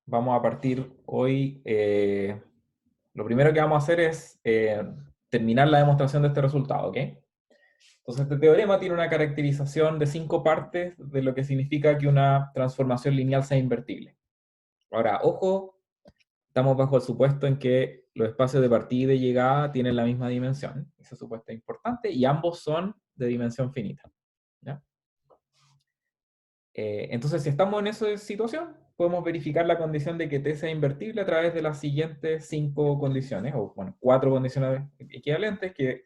Vamos a partir hoy. Lo primero que vamos a hacer es terminar la demostración de este resultado, ¿ok? Entonces, este teorema tiene una caracterización de 5 partes de lo que significa que una transformación lineal sea invertible. Ahora, ojo, estamos bajo el supuesto en que los espacios de partida y de llegada tienen la misma dimensión. Ese supuesto es importante y ambos son de dimensión finita. ¿Ya? Entonces, si estamos en esa situación, podemos verificar la condición de que T sea invertible a través de las siguientes 5 condiciones, o bueno, 4 condiciones equivalentes, que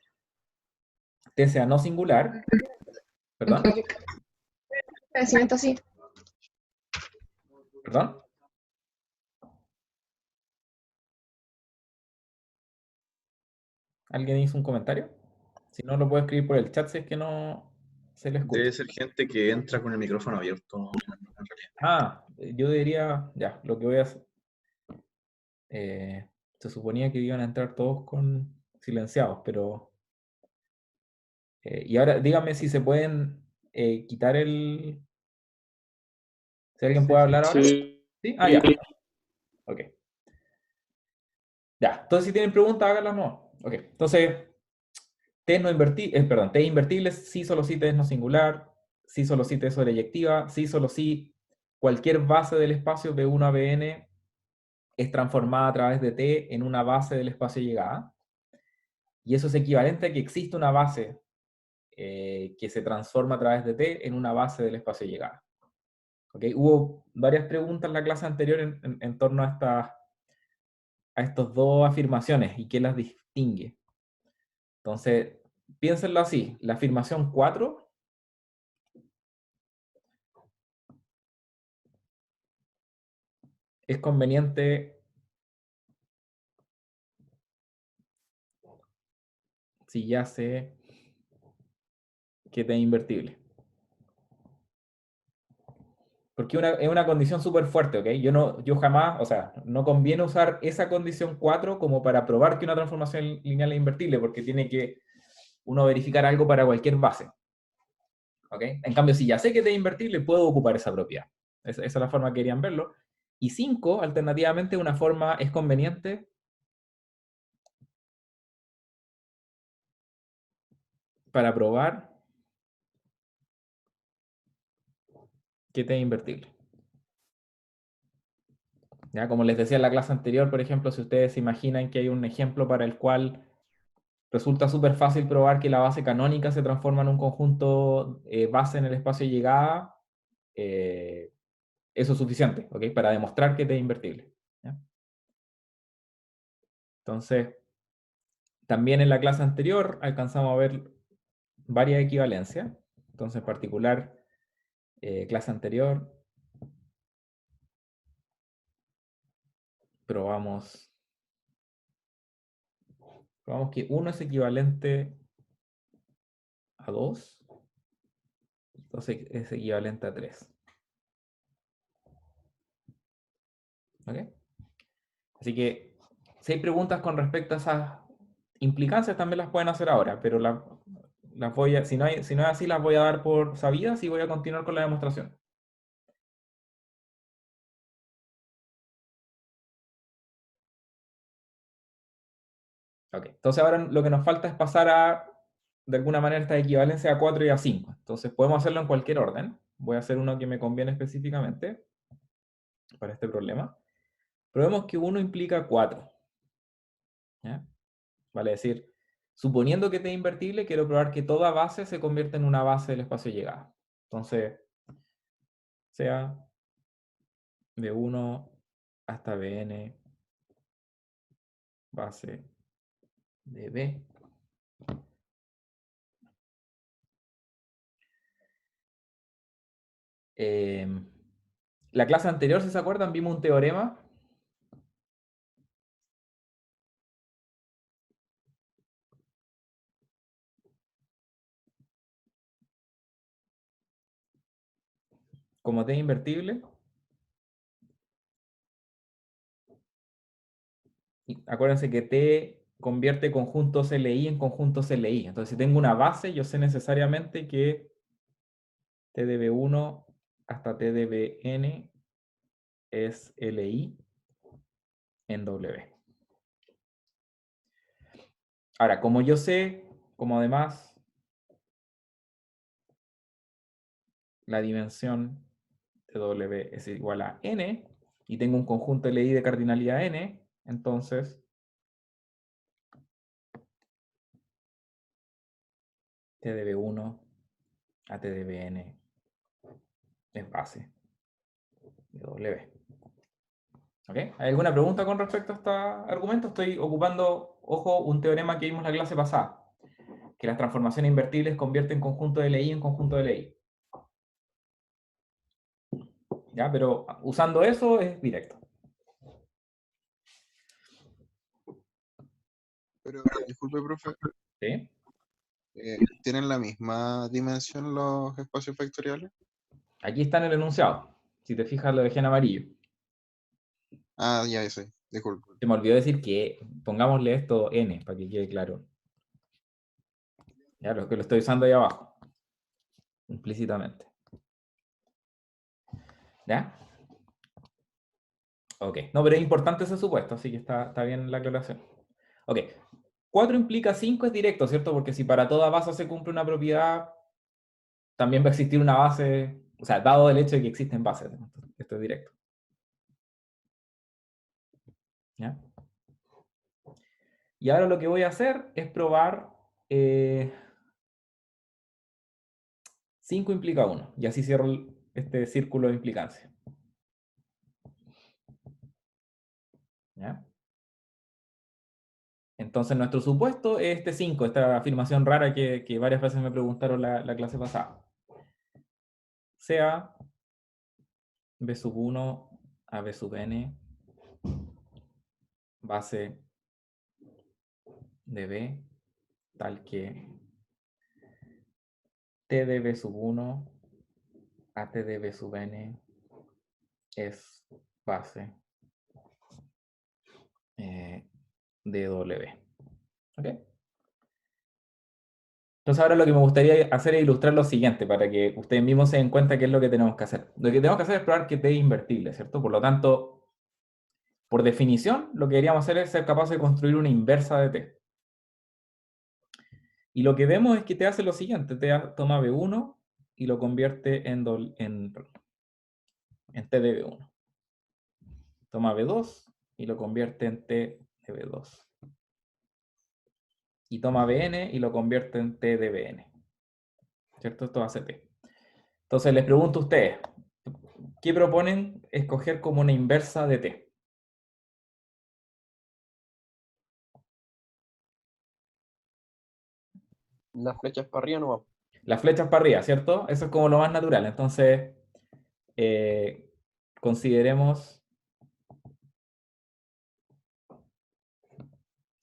T sea no singular, perdón, Agradecimiento así. perdón, ¿alguien hizo un comentario? Si no, lo puedo escribir por el chat si es que no se le Debe escucha. ser gente que entra con el micrófono abierto, en realidad. Yo diría, ya, lo que voy a hacer. Se suponía que iban a entrar todos con silenciados, pero... y ahora díganme si se pueden quitar el... Si alguien puede hablar ahora. Sí. ¿Sí? Ah, ya. Ok. Ya. Entonces, si tienen preguntas, háganlas no. Ok. Entonces, T no invertible, perdón, T invertible, sí, solo si T es no singular, sí, solo si T es sobreyectiva, sí, solo si cualquier base del espacio B1 a Bn es transformada a través de T en una base del espacio llegada. Y eso es equivalente a que existe una base que se transforma a través de T en una base del espacio llegada. ¿Okay? Hubo varias preguntas en la clase anterior en torno a estas dos afirmaciones y qué las distingue. Entonces, piénsenlo así. La afirmación 4 es conveniente si ya sé que T es invertible. Porque es una condición súper fuerte, ¿ok? Yo jamás, o sea, no conviene usar esa condición 4 como para probar que una transformación lineal es invertible, porque tiene que uno verificar algo para cualquier base. ¿Ok? En cambio, si ya sé que T es invertible, puedo ocupar esa propiedad. Esa es la forma que querían verlo. Y 5, alternativamente, una forma es conveniente para probar que T es invertible. ¿Ya? Como les decía en la clase anterior, por ejemplo, si ustedes se imaginan que hay un ejemplo para el cual resulta súper fácil probar que la base canónica se transforma en un conjunto base en el espacio de llegada, eso es suficiente, ¿ok? Para demostrar que T es invertible. ¿Ya? Entonces, también en la clase anterior alcanzamos a ver varias equivalencias. Entonces, en particular, clase anterior, probamos que 1 es equivalente a 2, 2 es equivalente a 3. ¿Ok? Así que, si hay preguntas con respecto a esas implicancias, también las pueden hacer ahora, pero las voy a, si no es así, las voy a dar por sabidas y voy a continuar con la demostración. Ok, entonces ahora lo que nos falta es pasar de alguna manera, esta equivalencia a 4 y a 5. Entonces podemos hacerlo en cualquier orden. Voy a hacer uno que me conviene específicamente para este problema. Probemos que 1 implica 4. ¿Ya? Vale decir, suponiendo que T es invertible, quiero probar que toda base se convierte en una base del espacio llegada. Entonces, sea de 1 hasta Bn base de B. La clase anterior, si se acuerdan, vimos un teorema como T es invertible. Y acuérdense que T convierte conjuntos LI en conjuntos LI. Entonces, si tengo una base, yo sé necesariamente que T de B1 hasta T de Bn es LI en W. Ahora, como yo sé, como además la dimensión de W es igual a N, y tengo un conjunto LI de cardinalidad N, entonces T de B1 a T de Bn es base de W. ¿Ok? ¿Hay alguna pregunta con respecto a este argumento? Estoy ocupando, ojo, un teorema que vimos la clase pasada, que las transformaciones invertibles convierten conjunto de LI en conjunto de LI. ¿Ya? Pero usando eso es directo. Pero, disculpe, profe, ¿Sí? ¿tienen la misma dimensión los espacios vectoriales? Aquí está en el enunciado. Si te fijas, lo dejé en amarillo. Ah, ya ese, disculpe. Se me olvidó decir que pongámosle esto n, para que quede claro. Ya, lo que lo estoy usando ahí abajo. Implícitamente. ¿Ya? Ok. No, pero es importante ese supuesto, así que está bien la aclaración. Ok. 4 implica 5 es directo, ¿cierto? Porque si para toda base se cumple una propiedad, también va a existir una base, o sea, dado el hecho de que existen bases. Esto es directo. ¿Ya? Y ahora lo que voy a hacer es probar 5 implica 1. Y así cierro este círculo de implicancia. ¿Ya? Entonces nuestro supuesto es este 5, esta afirmación rara que varias veces me preguntaron la clase pasada. Sea B sub 1 a B sub n base de B tal que T de B sub 1 a T de B sub n es base de W. ¿Ok? Entonces ahora lo que me gustaría hacer es ilustrar lo siguiente, para que ustedes mismos se den cuenta qué es lo que tenemos que hacer. Lo que tenemos que hacer es probar que T es invertible, ¿cierto? Por lo tanto, por definición, lo que deberíamos hacer es ser capaces de construir una inversa de T. Y lo que vemos es que T hace lo siguiente, T toma B1 y lo convierte en T de B1. Toma B2 y lo convierte en T de B2. Y toma Bn y lo convierte en T de Bn. ¿Cierto? Esto hace T. Entonces les pregunto a ustedes, ¿qué proponen escoger como una inversa de T? Las flechas para arriba no van. Las flechas para arriba, ¿cierto? Eso es como lo más natural. Entonces, consideremos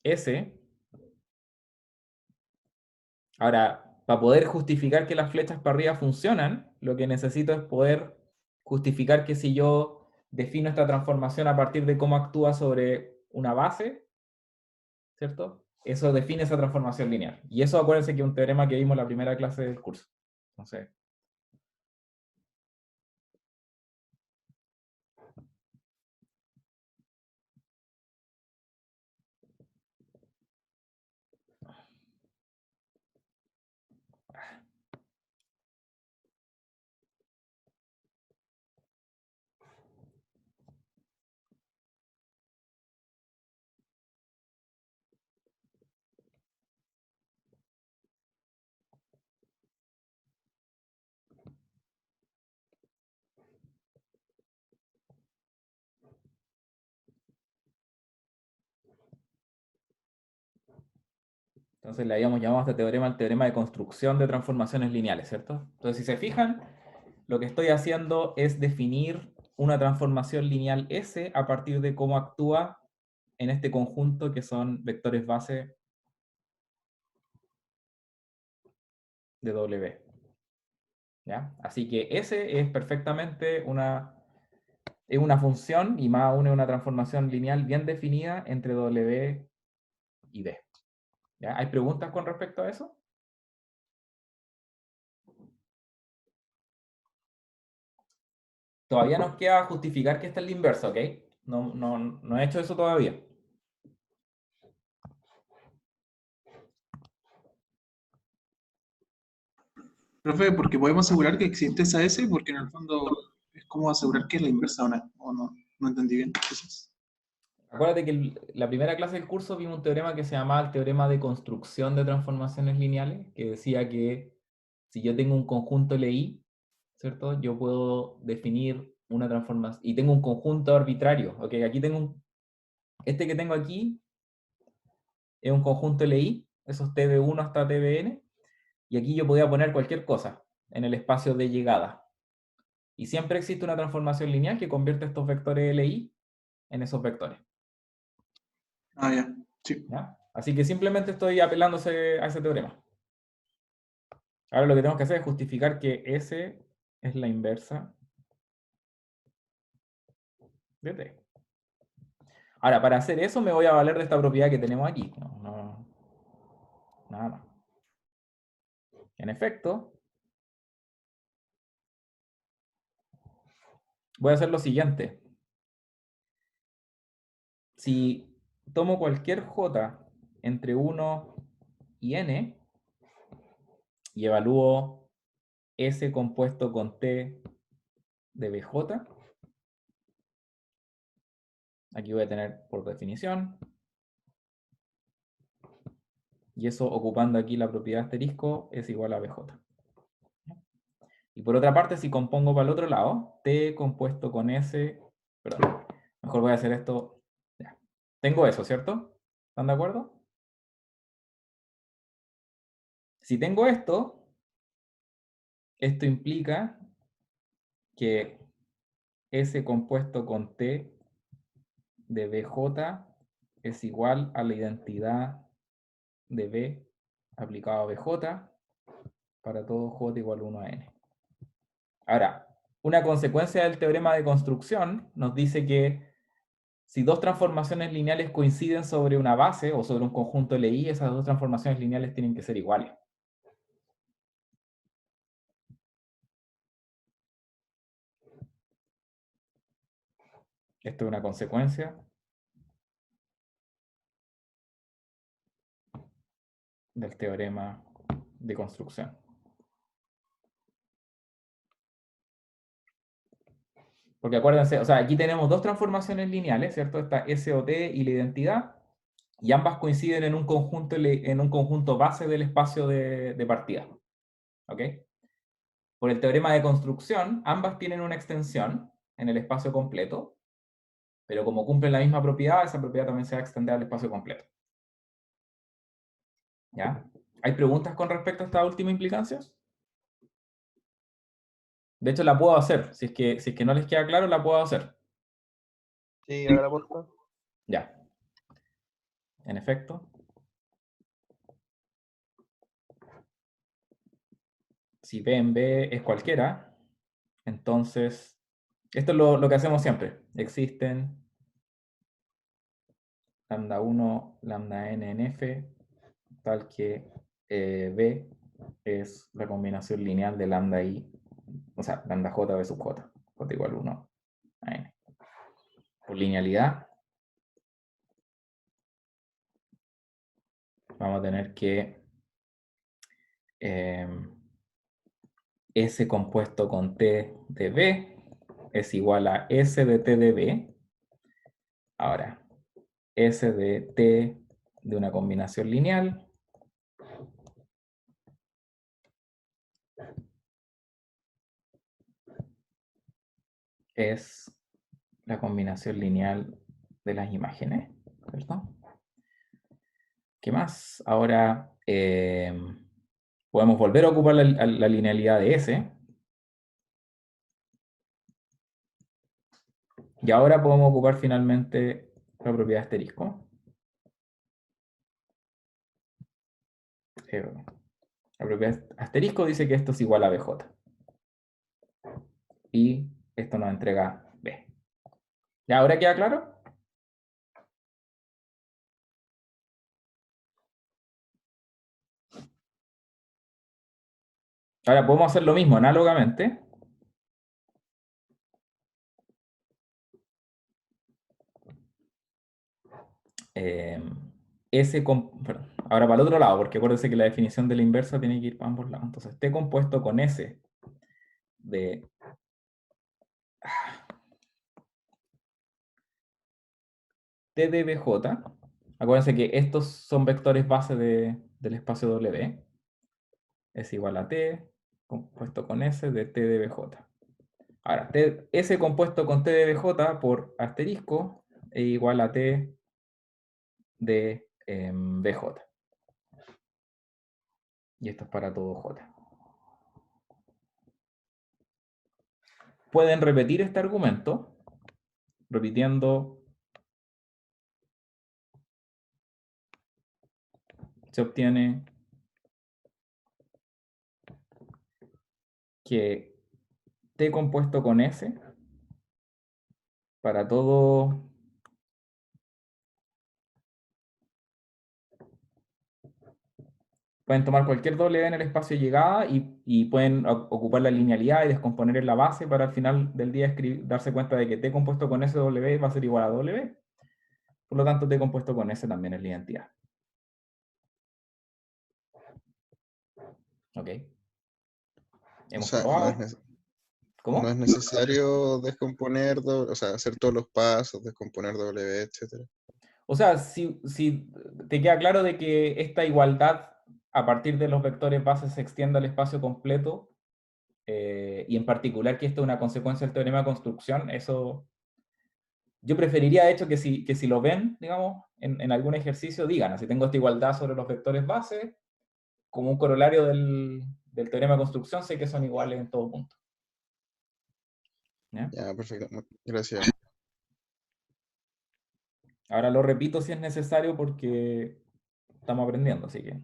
S. Ahora, para poder justificar que las flechas para arriba funcionan, lo que necesito es poder justificar que si yo defino esta transformación a partir de cómo actúa sobre una base, ¿cierto? Eso define esa transformación lineal. Y eso acuérdense que es un teorema que vimos en la primera clase del curso. Entonces, le habíamos llamado a este teorema el teorema de construcción de transformaciones lineales, ¿cierto? Entonces, si se fijan, lo que estoy haciendo es definir una transformación lineal S a partir de cómo actúa en este conjunto que son vectores base de W. ¿Ya? Así que S es perfectamente es una función y más aún es una transformación lineal bien definida entre W y D. ¿Ya? ¿Hay preguntas con respecto a eso? Todavía nos queda justificar que esta es la inversa, ¿ok? No he hecho eso todavía. Profe, porque podemos asegurar que existe esa S, porque en el fondo es como asegurar que es la inversa o no. No entendí bien. Entonces, Acuérdate que la primera clase del curso vimos un teorema que se llamaba el teorema de construcción de transformaciones lineales, que decía que si yo tengo un conjunto LI, ¿cierto? Yo puedo definir una transformación, y tengo un conjunto arbitrario, ¿ok? Aquí tengo este que tengo aquí es un conjunto LI, esos TB1 hasta TBN, y aquí yo podía poner cualquier cosa en el espacio de llegada. Y siempre existe una transformación lineal que convierte estos vectores LI en esos vectores. ya, sí. ¿Ya? Así que simplemente estoy apelándose a ese teorema. Ahora lo que tenemos que hacer es justificar que S es la inversa de T. Ahora, para hacer eso me voy a valer de esta propiedad que tenemos aquí. Nada más. En efecto, voy a hacer lo siguiente. Si tomo cualquier J entre 1 y N y evalúo S compuesto con T de BJ, aquí voy a tener por definición, y eso ocupando aquí la propiedad asterisco es igual a BJ. Y por otra parte, si compongo para el otro lado, T compuesto con S, perdón, mejor voy a hacer esto, ya. Tengo eso, ¿cierto? ¿Están de acuerdo? Si tengo esto implica que S compuesto con T de BJ es igual a la identidad de B aplicado a BJ para todo J igual 1 a N. Ahora, una consecuencia del teorema de construcción nos dice que si dos transformaciones lineales coinciden sobre una base o sobre un conjunto LI, esas dos transformaciones lineales tienen que ser iguales. Esto es una consecuencia del teorema de construcción. Porque acuérdense, o sea, aquí tenemos dos transformaciones lineales, ¿cierto? Está SOT y la identidad, y ambas coinciden en un conjunto base del espacio de partida. ¿Ok? Por el teorema de construcción, ambas tienen una extensión en el espacio completo, pero como cumplen la misma propiedad, esa propiedad también se va a extender al espacio completo. ¿Ya? ¿Hay preguntas con respecto a esta última implicancia? De hecho, la puedo hacer. Si es que no les queda claro, la puedo hacer. Sí, hágala porfa. Ya. En efecto. Si P en B es cualquiera, entonces, esto es lo que hacemos siempre. Existen lambda 1, lambda n en F, tal que B es la combinación lineal de lambda I, o sea, lambda J B sub J, J igual 1 a N. Por linealidad, vamos a tener que S compuesto con T de B es igual a S de T de B. Ahora, S de T de una combinación lineal es la combinación lineal de las imágenes, ¿cierto? ¿Qué más? Ahora podemos volver a ocupar la linealidad de S. Y ahora podemos ocupar finalmente la propiedad asterisco. La propiedad asterisco dice que esto es igual a BJ. Y esto nos entrega B. ¿Ya ahora queda claro? Ahora podemos hacer lo mismo análogamente. perdón, ahora para el otro lado, porque acuérdense que la definición de la inversa tiene que ir para ambos lados. Entonces, T compuesto con S de T de BJ. Acuérdense que estos son vectores base del espacio W. Es igual a T compuesto con S de T de BJ. Ahora, S compuesto con T de BJ por asterisco es igual a T de BJ. Y esto es para todo J. Pueden repetir este argumento, repitiendo, se obtiene que T compuesto con S para todo pueden tomar cualquier W en el espacio de llegada y pueden ocupar la linealidad y descomponer en la base para al final del día darse cuenta de que T compuesto con S W va a ser igual a W. Por lo tanto, T compuesto con S también es la identidad. ¿Ok? O Hemos sea, probado. ¿Cómo? no es necesario descomponer, o sea, hacer todos los pasos, descomponer W, etcétera. O sea, si te queda claro de que esta igualdad a partir de los vectores bases se extienda al espacio completo, y en particular que esto es una consecuencia del teorema de construcción, eso yo preferiría de hecho que si lo ven, digamos, en algún ejercicio, digan, si tengo esta igualdad sobre los vectores bases, como un corolario del teorema de construcción, sé que son iguales en todo punto. ¿Ya? Ya, perfecto. Gracias. Ahora lo repito si es necesario porque estamos aprendiendo, así que...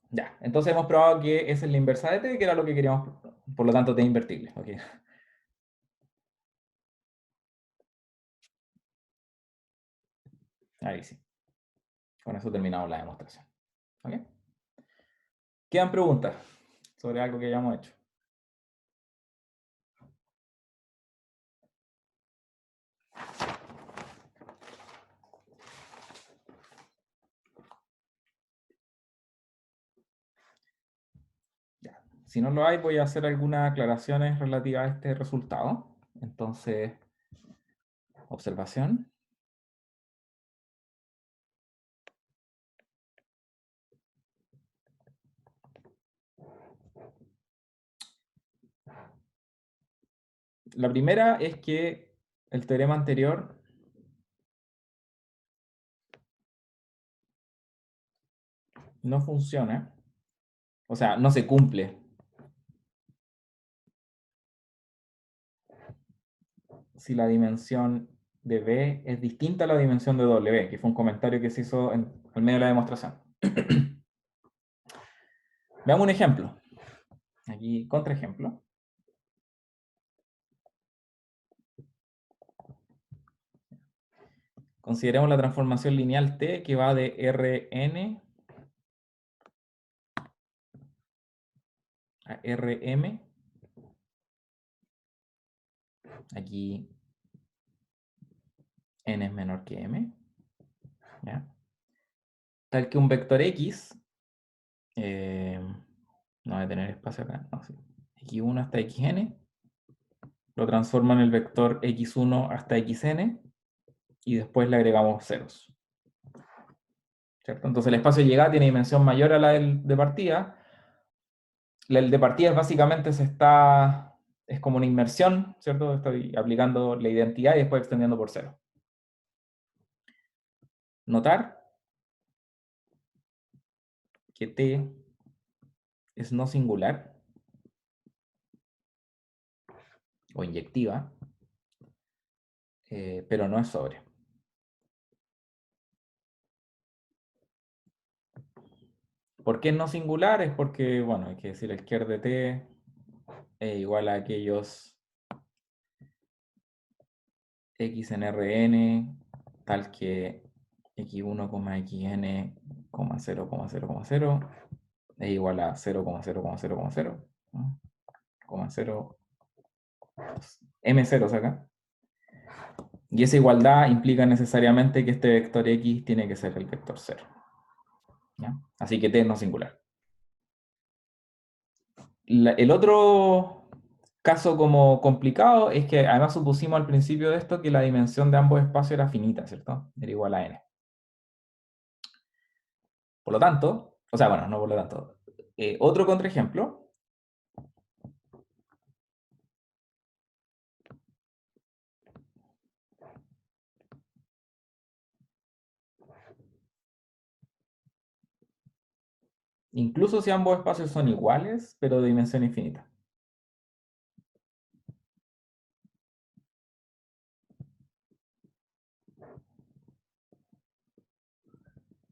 Ya, entonces hemos probado que esa es la inversa de t, que era lo que queríamos, por lo tanto t invertible. Okay. Ahí sí. Con eso terminamos la demostración. ¿Okay? ¿Quedan preguntas sobre algo que hayamos hecho? Ya. Si no lo hay, voy a hacer algunas aclaraciones relativas a este resultado. Entonces, observación. La primera es que el teorema anterior no funciona, o sea, no se cumple si la dimensión de B es distinta a la dimensión de W, que fue un comentario que se hizo al medio de la demostración. Veamos un ejemplo. Aquí, contraejemplo. Consideremos la transformación lineal T que va de Rn a Rm. Aquí n es menor que m. ¿Ya? Tal que un vector x, no voy a tener espacio acá, no, sí. X1 hasta xn, lo transforma en el vector x1 hasta xn, y después le agregamos ceros. ¿Cierto? Entonces el espacio de llegada tiene dimensión mayor a la del de partida. El de partida es básicamente es como una inmersión, ¿cierto? Estoy aplicando la identidad y después extendiendo por cero. Notar que T es no singular o inyectiva, pero no es sobre. ¿Por qué es no singular? Es porque, bueno, hay que decir el ker de T es igual a aquellos x en Rn, tal que x1, xn, 0,0,0 es igual a 0,0,0,0, ¿no? 0, M0 acá. Y esa igualdad implica necesariamente que este vector X tiene que ser el vector 0. ¿Ya? Así que T es no singular. El otro caso como complicado es que además supusimos al principio de esto que la dimensión de ambos espacios era finita, ¿cierto? Era igual a n. Por lo tanto, o sea, bueno, no por lo tanto. Otro contraejemplo. Incluso si ambos espacios son iguales, pero de dimensión infinita.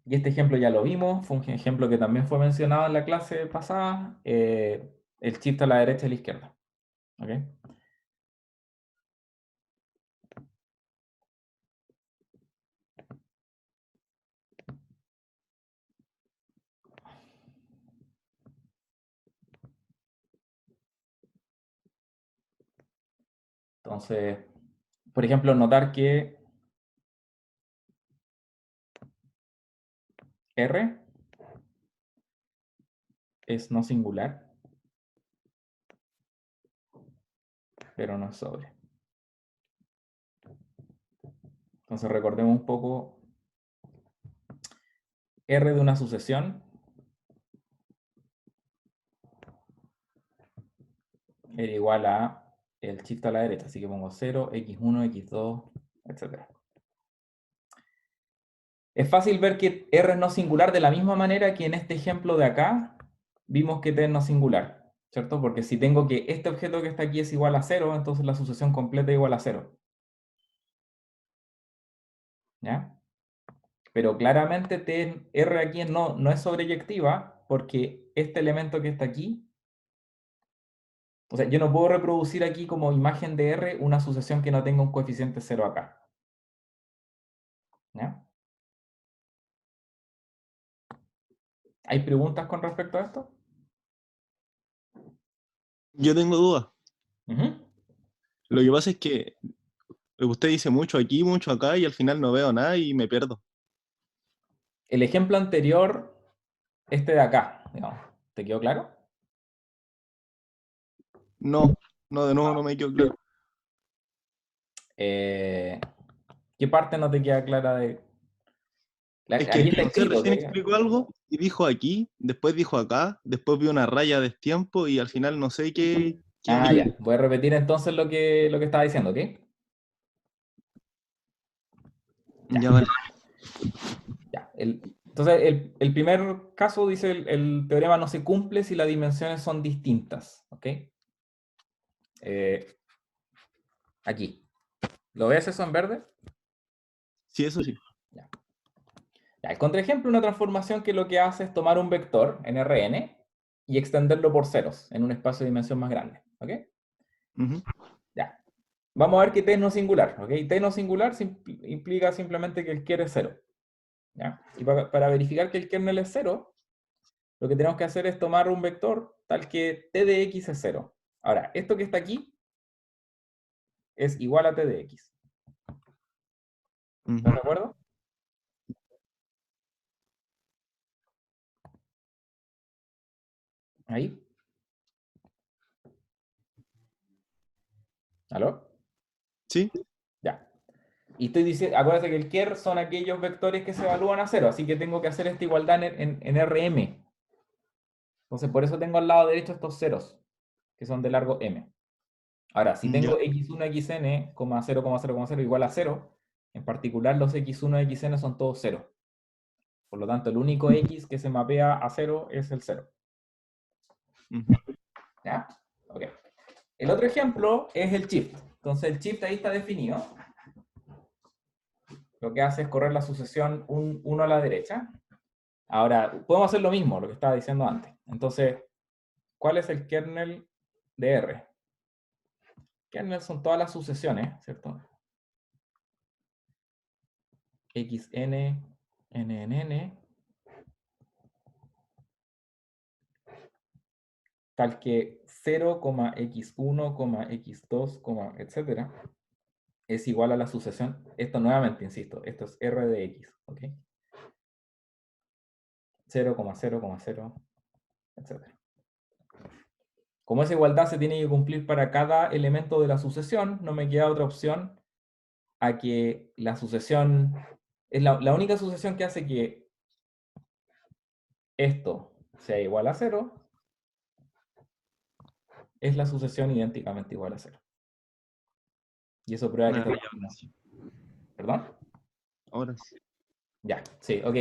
Y este ejemplo ya lo vimos, fue un ejemplo que también fue mencionado en la clase pasada, el shift a la derecha y a la izquierda. ¿Ok? Entonces, por ejemplo, notar que R es no singular, pero no es sobre. Entonces recordemos un poco, R de una sucesión era igual a el shift a la derecha, así que pongo 0, x1, x2, etc. Es fácil ver que R es no singular de la misma manera que en este ejemplo de acá vimos que T es no singular, ¿cierto? Porque si tengo que este objeto que está aquí es igual a 0, entonces la sucesión completa es igual a 0. ¿Ya? Pero claramente R aquí no es sobreyectiva porque este elemento que está aquí, o sea, yo no puedo reproducir aquí como imagen de R una sucesión que no tenga un coeficiente 0 acá. ¿Ya? ¿Hay preguntas con respecto a esto? Yo tengo dudas. Ujú. Lo que pasa es que usted dice mucho aquí, mucho acá, y al final no veo nada y me pierdo. El ejemplo anterior, este de acá, digamos, ¿te quedó claro? No, no, de nuevo no me quedo claro. ¿Qué parte no te queda clara de...? Es Aquí que está usted escrito, recién ¿ok? explicó algo y dijo aquí, después dijo acá, después vi una raya de tiempo y al final no sé qué Ah, vi. ya. Voy a repetir entonces lo que estaba diciendo, ¿ok? Ya. Ya vale. Ya. Entonces, el primer caso dice el teorema no se cumple si las dimensiones son distintas, ¿ok? Aquí. ¿Lo ves eso en verde? Sí, eso sí. Ya. Ya, el contraejemplo es una transformación que lo que hace es tomar un vector en Rn y extenderlo por ceros en un espacio de dimensión más grande, ¿ok? Ujú. Ya. Vamos a ver que T es no singular, ¿ok? T no singular implica simplemente que el kernel es 0. ¿Ya? Y para verificar que el kernel es 0, lo que tenemos que hacer es tomar un vector tal que T de X es 0. Ahora, esto que está aquí es igual a T de X. Ujú. ¿Estás de acuerdo? Ahí. ¿Aló? Sí, Ya. Y estoy diciendo, acuérdate que el ker son aquellos vectores que se evalúan a 0, así que tengo que hacer esta igualdad en Rm. Entonces, por eso tengo al lado derecho estos ceros, que son de largo m. Ahora, si ya. tengo x1, xn, 0,0,0 igual a 0, en particular los x1 y xn son todos 0. Por lo tanto, el único x que se mapea a 0 es el 0. Ujú. ¿Ya? Ok. El otro ejemplo es el shift. Entonces, el shift ahí está definido. Lo que hace es correr la sucesión 1 a la derecha. Ahora, podemos hacer lo mismo, lo que estaba diciendo antes. Entonces, ¿cuál es el kernel de R? Kernel son todas las sucesiones, ¿cierto? xn, nnn, tal que 0, x1, x2, etcétera, es igual a la sucesión. Esto nuevamente, insisto, esto es R de X, ¿ok? 0,0,0, etc. Como esa igualdad se tiene que cumplir para cada elemento de la sucesión, no me queda otra opción a que la sucesión es la única sucesión que hace que esto sea igual a 0, es la sucesión idénticamente igual a 0. Y eso prueba que Una esto... raya vacía. ¿Perdón? Ahora sí. Ya, sí, ok,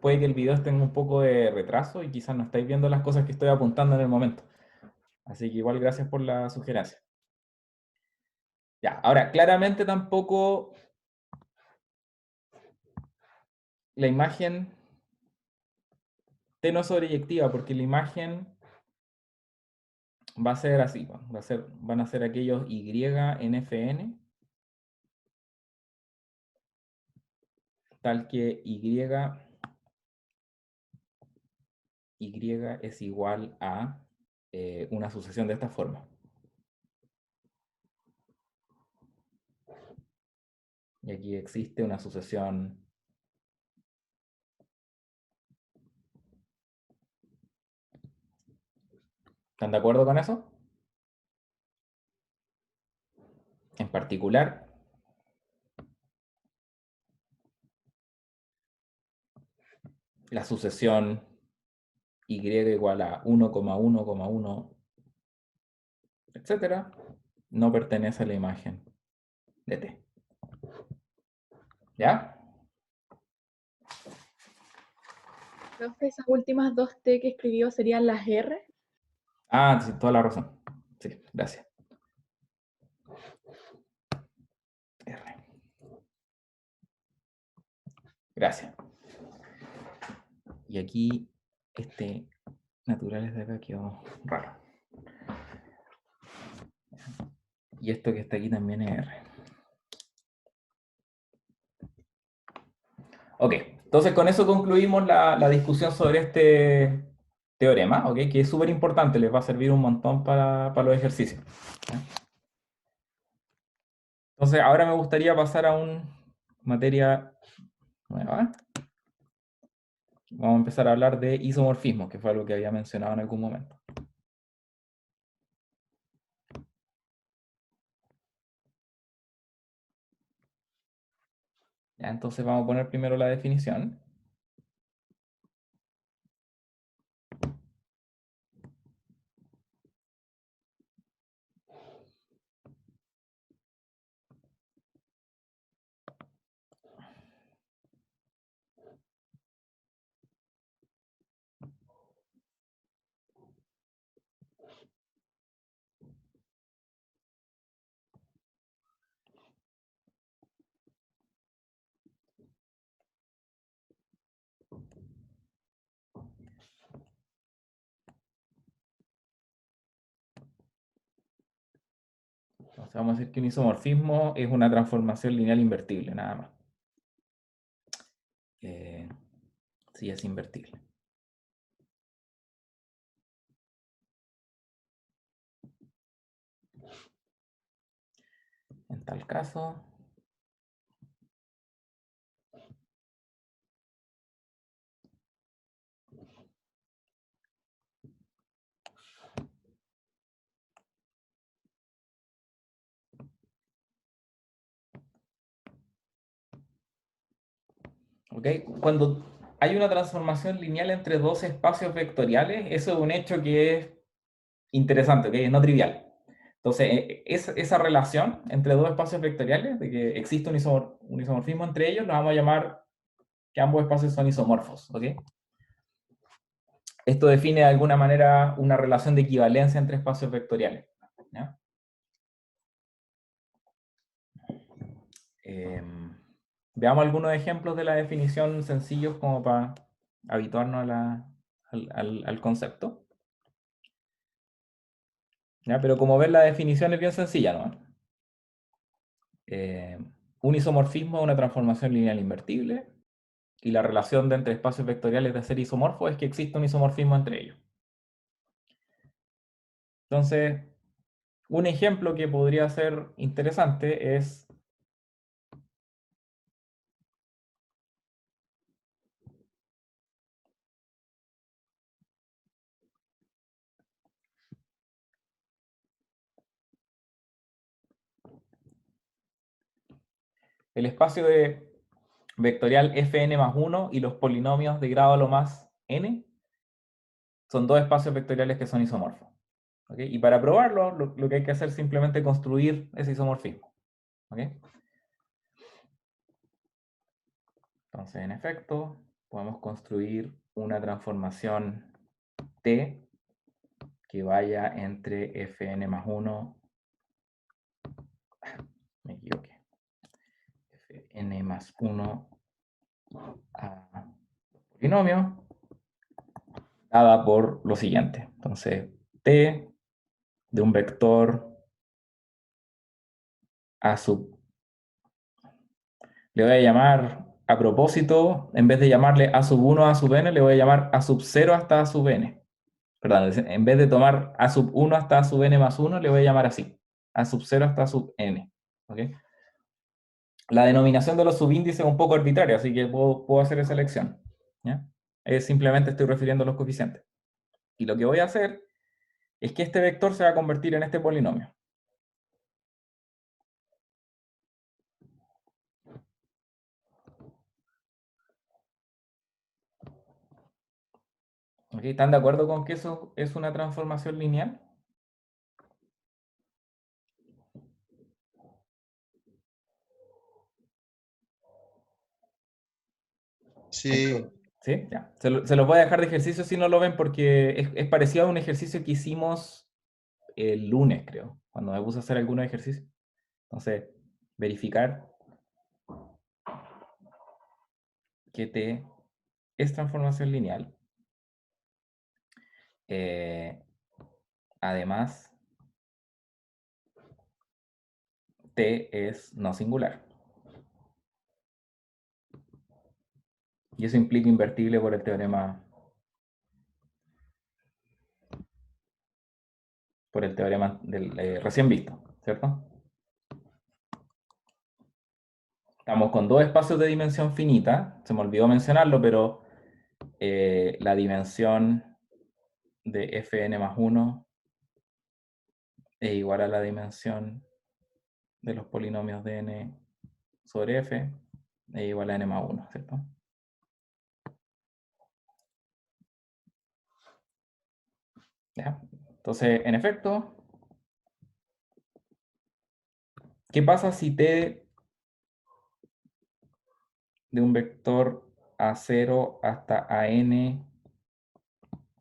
puede que el video tenga un poco de retraso y quizás no estáis viendo las cosas que estoy apuntando en el momento. Así que igual gracias por la sugerencia. Ya, ahora, claramente tampoco la imagen T no es sobreyectiva, porque la imagen va a ser así, van a ser aquellos Y en Fn, tal que Y es igual a una sucesión de esta forma. Y aquí existe una sucesión ¿Están de acuerdo con eso? En particular, la sucesión Y igual a 1,1,1, etcétera, no pertenece a la imagen de T. ¿Ya? Profe, esas últimas dos T que escribió serían las R. Ah, sí, toda la razón. Sí, gracias. R. Gracias. Y aquí, este naturales de acá quedó raro. Y esto que está aquí también es R. Ok, entonces con eso concluimos la discusión sobre este teorema, ¿ok? Que es súper importante, les va a servir un montón para los ejercicios. Entonces, ahora me gustaría pasar a una materia nueva. Vamos a empezar a hablar de isomorfismo, que fue algo que había mencionado en algún momento. Ya, entonces vamos a poner primero la definición. Entonces vamos a decir que un isomorfismo es una transformación lineal invertible, nada más. Sí, es invertible. En tal caso, ¿ok? Cuando hay una transformación lineal entre dos espacios vectoriales, eso es un hecho que es interesante, ¿ok? Es no trivial. Entonces, esa relación entre dos espacios vectoriales, de que existe un isomorfismo entre ellos, lo vamos a llamar que ambos espacios son isomorfos, ¿ok? Esto define de alguna manera una relación de equivalencia entre espacios vectoriales, ¿ya? Veamos algunos ejemplos de la definición sencillos como para habituarnos al concepto. ¿Ya? Pero como ven, la definición es bien sencilla, ¿no? Un isomorfismo es una transformación lineal invertible y la relación de entre espacios vectoriales de ser isomorfos es que existe un isomorfismo entre ellos. Entonces, un ejemplo que podría ser interesante es el espacio vectorial fn más 1 y los polinomios de grado a lo más n son dos espacios vectoriales que son isomorfos. ¿Ok? Y para probarlo, lo que hay que hacer es simplemente construir ese isomorfismo. ¿Ok? Entonces, en efecto, podemos construir una transformación T que vaya entre fn más 1, me equivoqué, fn más 1 a polinomio, dada por lo siguiente. Entonces, T de un vector a sub, le voy a llamar, a propósito, en vez de llamarle a sub 1 a sub n, le voy a llamar a sub 0 hasta a sub n. Perdón, en vez de tomar a sub 1 hasta a sub n más 1, le voy a llamar así, a sub 0 hasta a sub n. ¿Ok? La denominación de los subíndices es un poco arbitraria, así que puedo hacer esa elección. ¿Ya? Simplemente estoy refiriendo a los coeficientes. Y lo que voy a hacer es que este vector se va a convertir en este polinomio. ¿Ok? ¿Están de acuerdo con que eso es una transformación lineal? Sí, ¿Sí? Ya. Se los voy a dejar de ejercicio si no lo ven porque es parecido a un ejercicio que hicimos el lunes, creo, cuando me puse a hacer algunos ejercicios. Entonces, verificar que T es transformación lineal. Además, T es no singular. Y eso implica invertible por el teorema del recién visto, ¿cierto? Estamos con dos espacios de dimensión finita. Se me olvidó mencionarlo, pero la dimensión de fn más 1 es igual a la dimensión de los polinomios de n sobre f es igual a n más 1, ¿cierto? ¿Ya? Entonces, en efecto, ¿qué pasa si t de un vector a0 hasta a n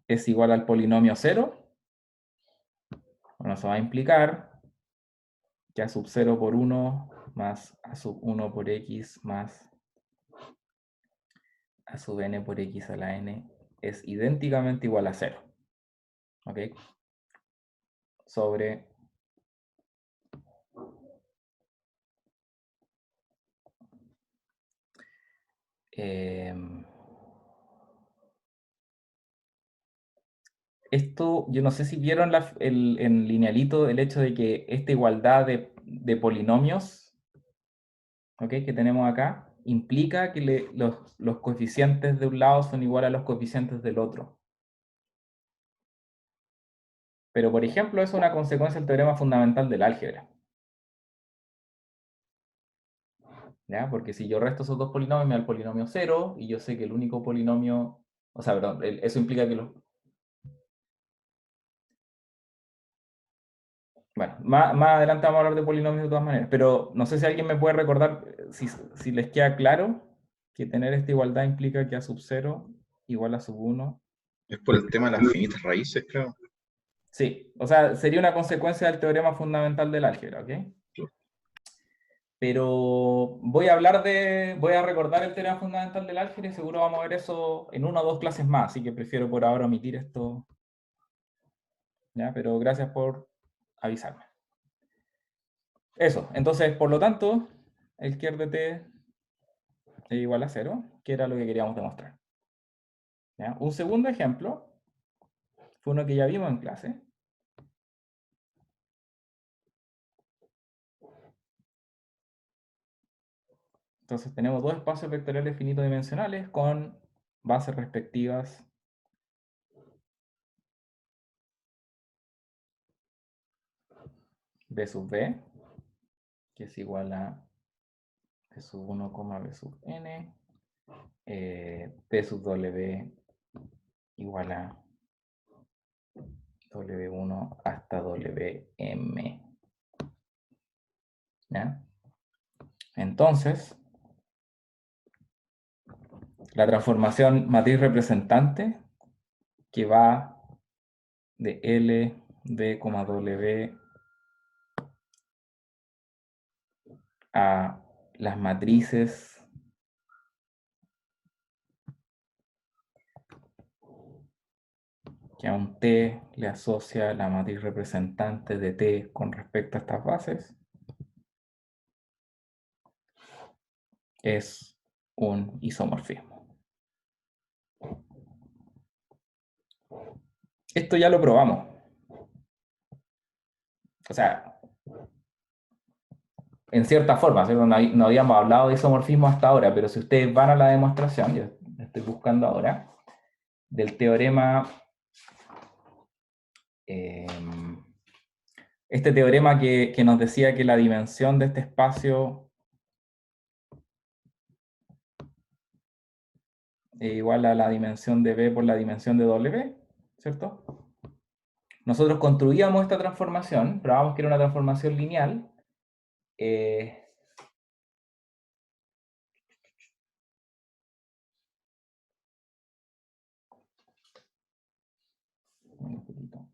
es igual al polinomio 0? Bueno, eso va a implicar que a sub 0 por 1 más a sub 1 por x más a sub n por x a la n es idénticamente igual a 0. ¿Ok? Sobre esto, yo no sé si vieron en linealito el hecho de que esta igualdad de polinomios, ¿ok?, que tenemos acá, implica que los coeficientes de un lado son iguales a los coeficientes del otro. Pero, por ejemplo, eso es una consecuencia del teorema fundamental del álgebra. ¿Ya? Porque si yo resto esos dos polinomios, me da el polinomio 0, y yo sé que el único polinomio, o sea, perdón, eso implica que los... Bueno, más adelante vamos a hablar de polinomios de todas maneras, pero no sé si alguien me puede recordar, si les queda claro, que tener esta igualdad implica que a sub 0 igual a sub 1. Es por el tema de las finitas raíces, creo. Sí, o sea, sería una consecuencia del teorema fundamental del álgebra, ¿ok? Claro. Pero voy a recordar el teorema fundamental del álgebra y seguro vamos a ver eso en una o dos clases más, así que prefiero por ahora omitir esto. ¿Ya? Pero gracias por avisarme. Eso, entonces, por lo tanto, el Kier de T es igual a 0, que era lo que queríamos demostrar. ¿Ya? Un segundo ejemplo fue uno que ya vimos en clase. Entonces tenemos dos espacios vectoriales finitos dimensionales con bases respectivas B sub B, que es igual a P sub 1, B sub n, P sub W igual a W1 hasta Wm. ¿Ya? Entonces, la transformación matriz representante que va de L, D, W a las matrices que a un T le asocia la matriz representante de T con respecto a estas bases, es un isomorfismo. Esto ya lo probamos. O sea, en cierta forma, ¿cierto? No habíamos hablado de isomorfismo hasta ahora, pero si ustedes van a la demostración, yo estoy buscando ahora, del teorema, este teorema que nos decía que la dimensión de este espacio es igual a la dimensión de B por la dimensión de W, ¿cierto? Nosotros construíamos esta transformación, probamos que era una transformación lineal. Un poquito.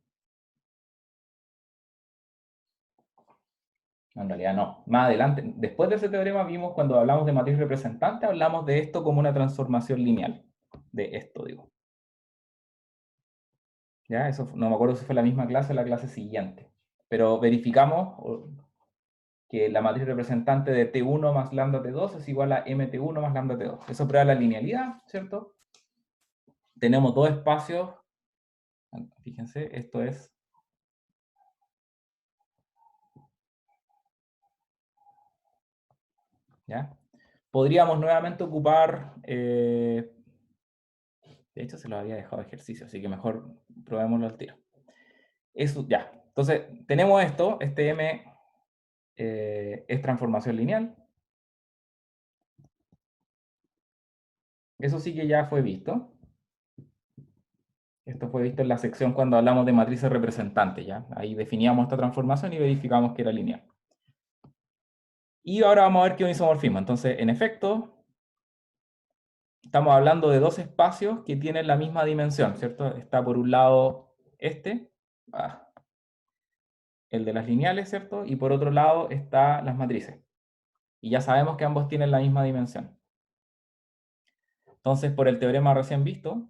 No, en realidad no. Más adelante, después de ese teorema vimos cuando hablamos de matriz representante, hablamos de esto como una transformación lineal. De esto, digo. Ya, eso no me acuerdo si fue la misma clase o la clase siguiente. Pero verificamos que la matriz representante de T1 más lambda T2 es igual a MT1 más lambda T2. Eso prueba la linealidad, ¿cierto? Tenemos dos espacios. Fíjense, esto es ¿ya? Podríamos nuevamente ocupar, de hecho se lo había dejado de ejercicio, así que mejor probémoslo al tiro. Eso, ya. Entonces, tenemos esto, este M es transformación lineal. Eso sí que ya fue visto. Esto fue visto en la sección cuando hablamos de matrices representantes, ¿ya? Ahí definíamos esta transformación y verificamos que era lineal. Y ahora vamos a ver qué es un isomorfismo. Entonces, en efecto, estamos hablando de dos espacios que tienen la misma dimensión, ¿cierto? Está por un lado este, el de las lineales, ¿cierto? Y por otro lado está las matrices. Y ya sabemos que ambos tienen la misma dimensión. Entonces, por el teorema recién visto,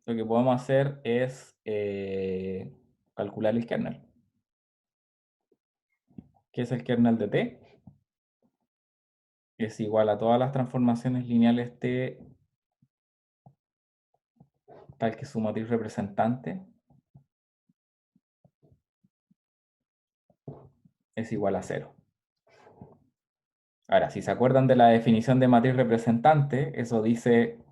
lo que podemos hacer es calcular el kernel. ¿Qué es el kernel de T? Es igual a todas las transformaciones lineales T tal que su matriz representante es igual a 0. Ahora, si se acuerdan de la definición de matriz representante, eso dice...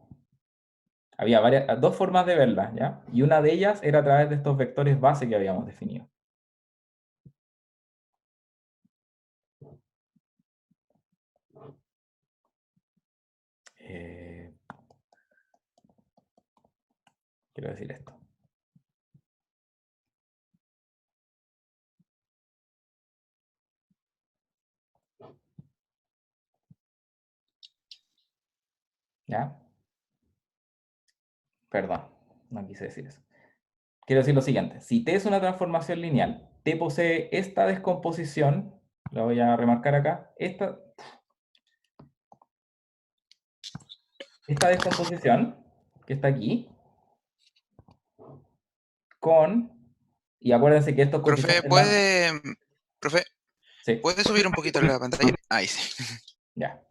Había dos formas de verla, ¿ya? Y una de ellas era a través de estos vectores base que habíamos definido. Quiero decir esto. ¿Ya? Perdón, no quise decir eso. Quiero decir lo siguiente. Si T es una transformación lineal, T posee esta descomposición, la voy a remarcar acá, esta descomposición que está aquí, con, y acuérdense que estos Profe, coeficientes... Profe, Sí, ¿puede subir un poquito la pantalla? Ahí sí. ya.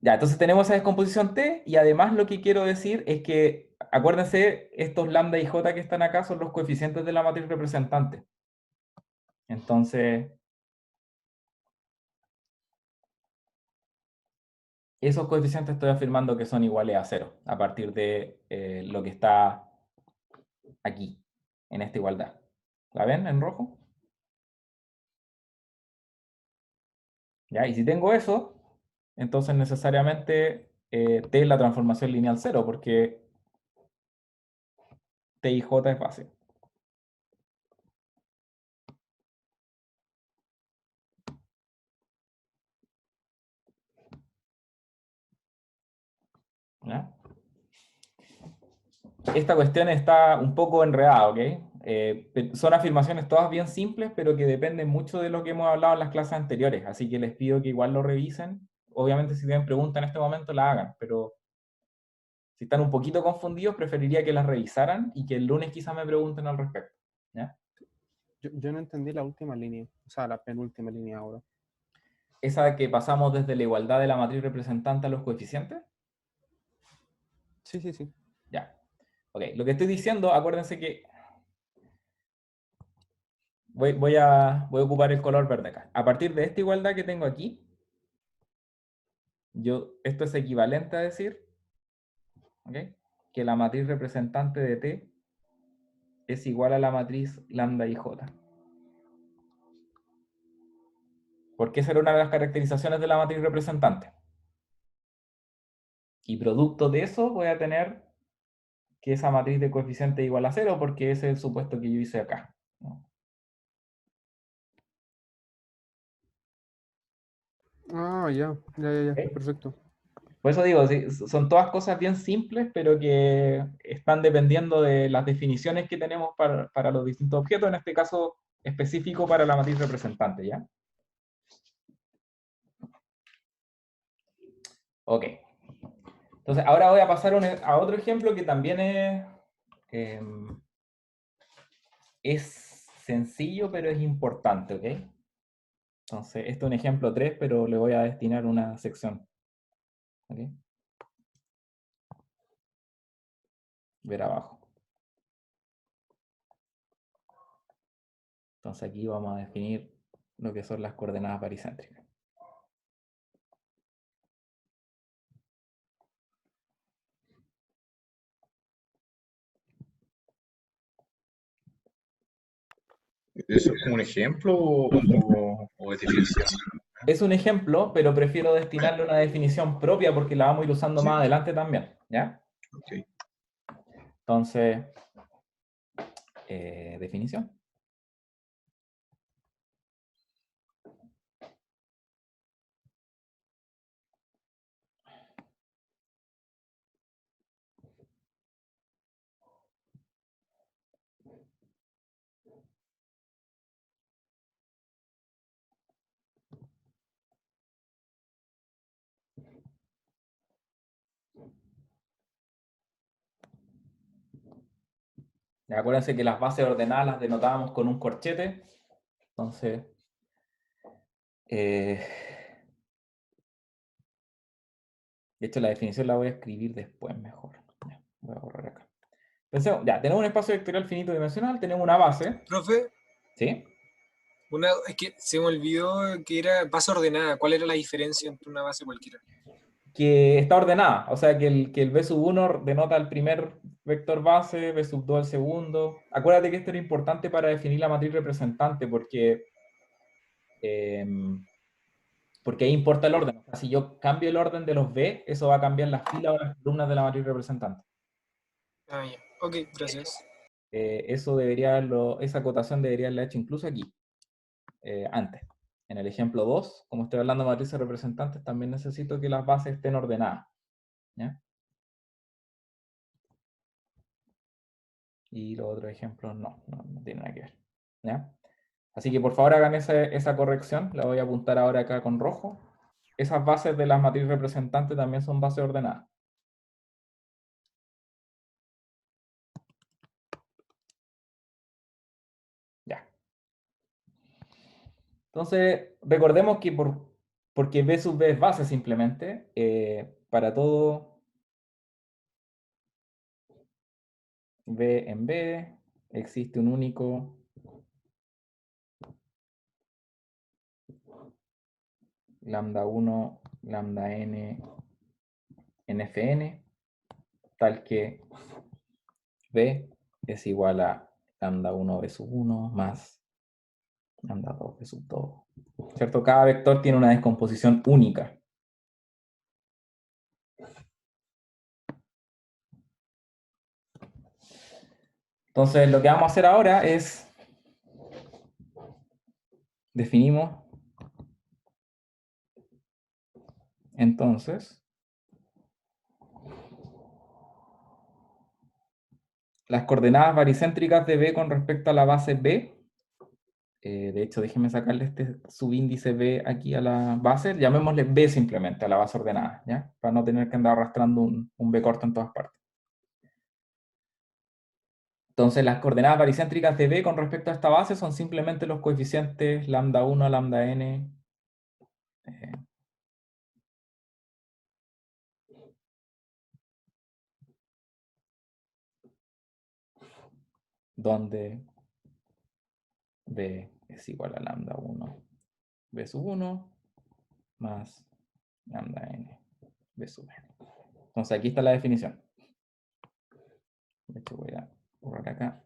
Ya, entonces tenemos esa descomposición T, y además lo que quiero decir es que, acuérdense, estos lambda y j que están acá son los coeficientes de la matriz representante. Entonces, esos coeficientes estoy afirmando que son iguales a 0, a partir de lo que está aquí, en esta igualdad. ¿La ven en rojo? ¿Ya? Y si tengo eso, entonces necesariamente T es la transformación lineal 0, porque T y J es base. ¿Ya? Esta cuestión está un poco enredada, ¿ok? Son afirmaciones todas bien simples, pero que dependen mucho de lo que hemos hablado en las clases anteriores, así que les pido que igual lo revisen. Obviamente si tienen preguntas en este momento la hagan, pero si están un poquito confundidos, preferiría que las revisaran y que el lunes quizás me pregunten al respecto. ¿Ya? Yo no entendí la última línea, o sea, la penúltima línea ahora. Esa que pasamos desde la igualdad de la matriz representante a los coeficientes. Sí, sí, sí. Ya. Ok, lo que estoy diciendo, acuérdense que voy a ocupar el color verde acá. A partir de esta igualdad que tengo aquí, esto es equivalente a decir, ¿ok?, que la matriz representante de T es igual a la matriz lambda y J. Porque esa era una de las caracterizaciones de la matriz representante. Y producto de eso voy a tener que esa matriz de coeficiente es igual a 0, porque ese es el supuesto que yo hice acá, ¿no? Ah, ya, ¿Ok? perfecto. Por eso digo, sí, son todas cosas bien simples, pero que están dependiendo de las definiciones que tenemos para los distintos objetos, en este caso específico para la matriz representante, ¿ya? Ok. Entonces, ahora voy a pasar a otro ejemplo que también es sencillo, pero es importante, ¿ok? Entonces, este es un ejemplo 3, pero le voy a destinar una sección. ¿Ok? Ver abajo. Entonces aquí vamos a definir lo que son las coordenadas baricéntricas. ¿Eso es como un ejemplo o es definición? Es un ejemplo, pero prefiero destinarle una definición propia porque la vamos a ir usando Sí. más adelante también, ¿ya? Ok. Entonces, definición. Ya, acuérdense que las bases ordenadas las denotábamos con un corchete. Entonces, de hecho la definición la voy a escribir después mejor. Ya, voy a borrar acá. Pensemos, ya, tenemos un espacio vectorial finito dimensional, tenemos una base. Profe, ¿Sí? es que se me olvidó que era base ordenada. ¿Cuál era la diferencia entre una base cualquiera? Que está ordenada, o sea que el B sub 1 denota el primer vector base, B sub 2 el segundo. Acuérdate que esto era importante para definir la matriz representante, porque ahí importa el orden. O sea, si yo cambio el orden de los B, eso va a cambiar las filas o las columnas de la matriz representante. Ah, ya. Ok, gracias. Esa acotación debería haberla hecho incluso aquí, antes. En el ejemplo 2, como estoy hablando de matrices representantes, también necesito que las bases estén ordenadas, ¿ya? Y los otros ejemplos no tienen nada que ver, ¿ya? Así que por favor hagan esa corrección, la voy a apuntar ahora acá con rojo. Esas bases de las matrices representantes también son bases ordenadas. Ya. Entonces, recordemos que porque B sub B es base simplemente, para todo B en B existe un único lambda 1, lambda n, nfn, tal que B es igual a lambda 1 b sub 1 más lambda 2 b sub 2. ¿Cierto? Cada vector tiene una descomposición única. Entonces, lo que vamos a hacer ahora es definimos entonces las coordenadas baricéntricas de B con respecto a la base B. De hecho, déjenme sacarle este subíndice B aquí a la base. Llamémosle B simplemente a la base ordenada, ¿ya? Para no tener que andar arrastrando un B corto en todas partes. Entonces, las coordenadas baricéntricas de B con respecto a esta base son simplemente los coeficientes lambda 1, lambda n, donde B es igual a lambda 1, B sub 1, más lambda n, B sub n. Entonces, aquí está la definición. De hecho, voy a borrar acá.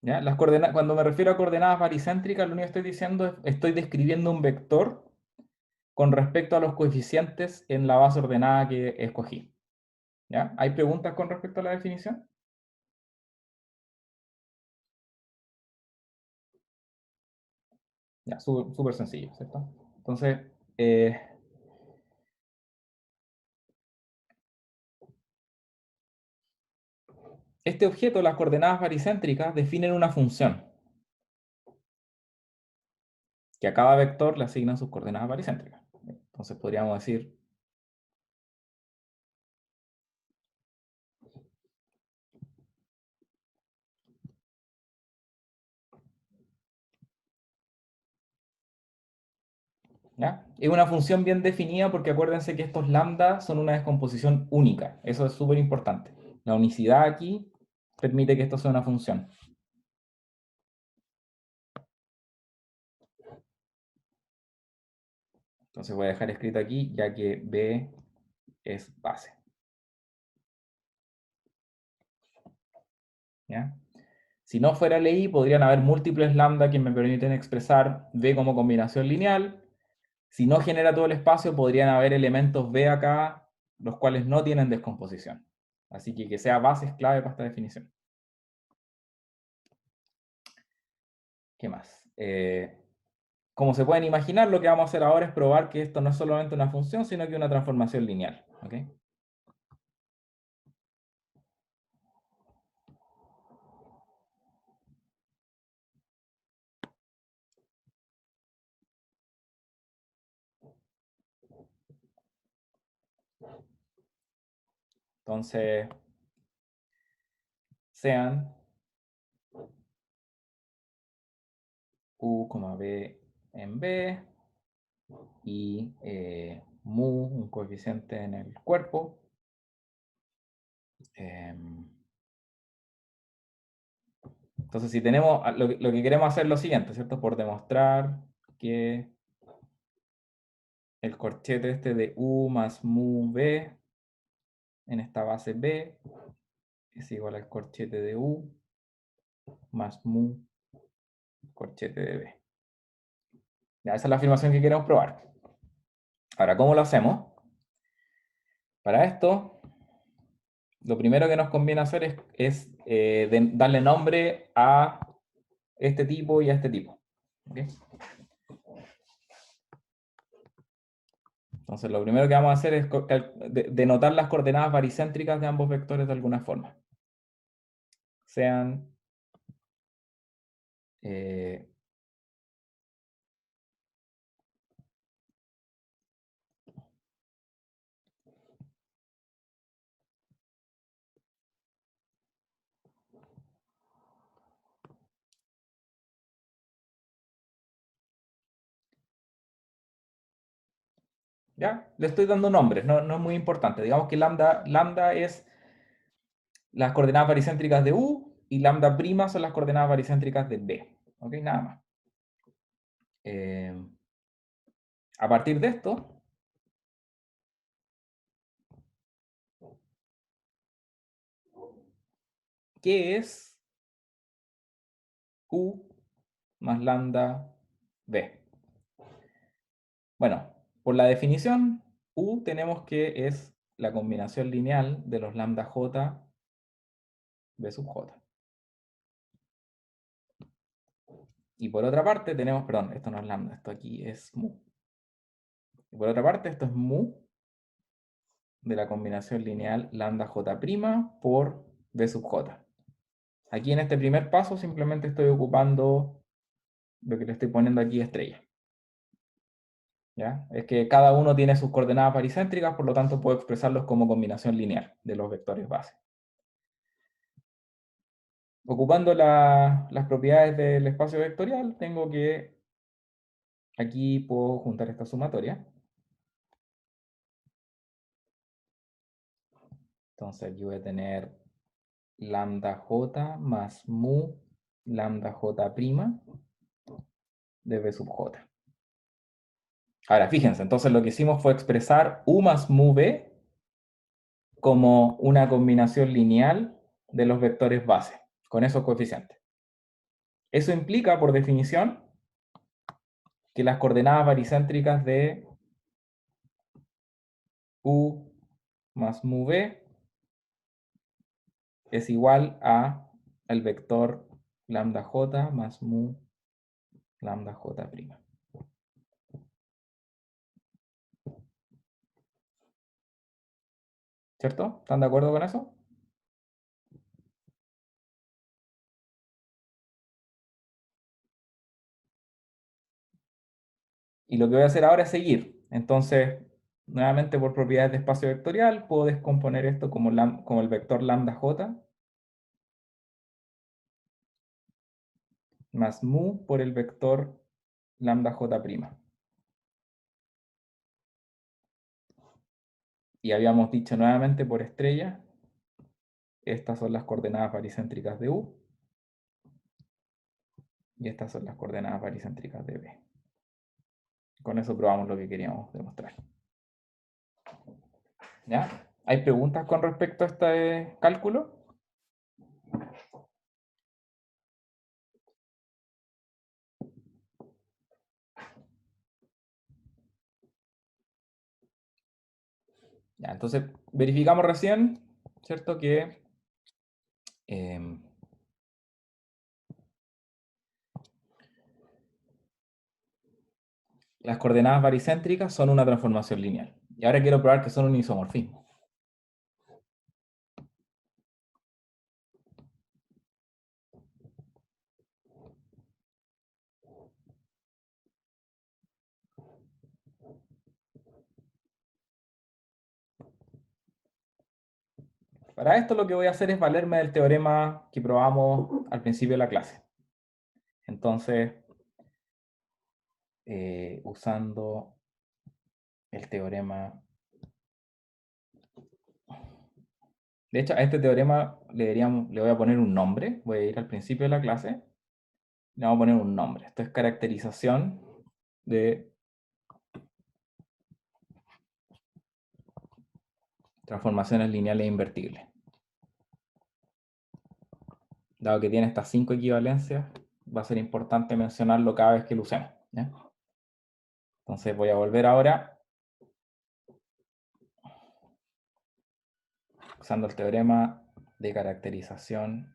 ¿Ya? Las coordenadas, cuando me refiero a coordenadas baricéntricas, lo único que estoy diciendo es estoy describiendo un vector con respecto a los coeficientes en la base ordenada que escogí. ¿Ya? ¿Hay preguntas con respecto a la definición? Ya, súper sencillo, ¿cierto? Entonces, este objeto, las coordenadas baricéntricas, definen una función que a cada vector le asignan sus coordenadas baricéntricas. Entonces podríamos decir ¿ya? Es una función bien definida porque acuérdense que estos lambda son una descomposición única. Eso es súper importante. La unicidad aquí permite que esto sea una función. Entonces voy a dejar escrito aquí, ya que B es base. ¿Ya? Si no fuera ley, podrían haber múltiples lambda que me permiten expresar B como combinación lineal. Si no genera todo el espacio, podrían haber elementos B acá, los cuales no tienen descomposición. Así que sea base es clave para esta definición. ¿Qué más? Como se pueden imaginar, lo que vamos a hacer ahora es probar que esto no es solamente una función, sino que una transformación lineal. ¿Ok? Entonces, sean U, B en B y mu, un coeficiente en el cuerpo. Entonces, si tenemos, lo que queremos hacer es lo siguiente, ¿cierto? Por demostrar que el corchete este de U más mu B en esta base B es igual al corchete de U más mu corchete de B. Ya, esa es la afirmación que queremos probar. Ahora, ¿cómo lo hacemos? Para esto, lo primero que nos conviene hacer es darle nombre a este tipo y a este tipo. ¿Okay? Entonces, lo primero que vamos a hacer es denotar las coordenadas baricéntricas de ambos vectores de alguna forma. Sean ¿ya? Le estoy dando nombres, no es muy importante. Digamos que lambda es las coordenadas baricéntricas de U y lambda prima son las coordenadas baricéntricas de B. ¿Ok? Nada más. A partir de esto, ¿qué es U más lambda B? Bueno, por la definición, U tenemos que es la combinación lineal de los lambda J B sub J. Y por otra parte tenemos, perdón, esto no es lambda, esto aquí es mu. Y por otra parte, esto es mu de la combinación lineal lambda J' por B sub J. Aquí en este primer paso simplemente estoy ocupando lo que le estoy poniendo aquí estrella. ¿Ya? Es que cada uno tiene sus coordenadas baricéntricas, por lo tanto puedo expresarlos como combinación lineal de los vectores base. Ocupando las propiedades del espacio vectorial, tengo que, aquí puedo juntar esta sumatoria. Entonces aquí voy a tener lambda j más mu lambda j' de b sub j. Ahora, fíjense, entonces lo que hicimos fue expresar u más mu b como una combinación lineal de los vectores base, con esos coeficientes. Eso implica, por definición, que las coordenadas baricéntricas de u más mu b es igual al vector lambda j más mu lambda j'. ¿Cierto? ¿Están de acuerdo con eso? Y lo que voy a hacer ahora es seguir. Entonces, nuevamente por propiedades de espacio vectorial, puedo descomponer esto como el vector lambda j más mu por el vector lambda j'. Y habíamos dicho nuevamente por estrella, estas son las coordenadas baricéntricas de U, y estas son las coordenadas baricéntricas de B. Con eso probamos lo que queríamos demostrar. ¿Ya? ¿Hay preguntas con respecto a este cálculo? Ya, entonces verificamos recién, ¿cierto? Que las coordenadas baricéntricas son una transformación lineal. Y ahora quiero probar que son un isomorfismo. Para esto lo que voy a hacer es valerme del teorema que probamos al principio de la clase. Entonces, usando el teorema... De hecho, a este teorema le voy a poner un nombre. Voy a ir al principio de la clase. Le vamos a poner un nombre. Esto es caracterización de transformaciones lineales invertibles. Dado que tiene estas 5 equivalencias, va a ser importante mencionarlo cada vez que lo usemos, ¿ya? Entonces voy a volver ahora, usando el teorema de caracterización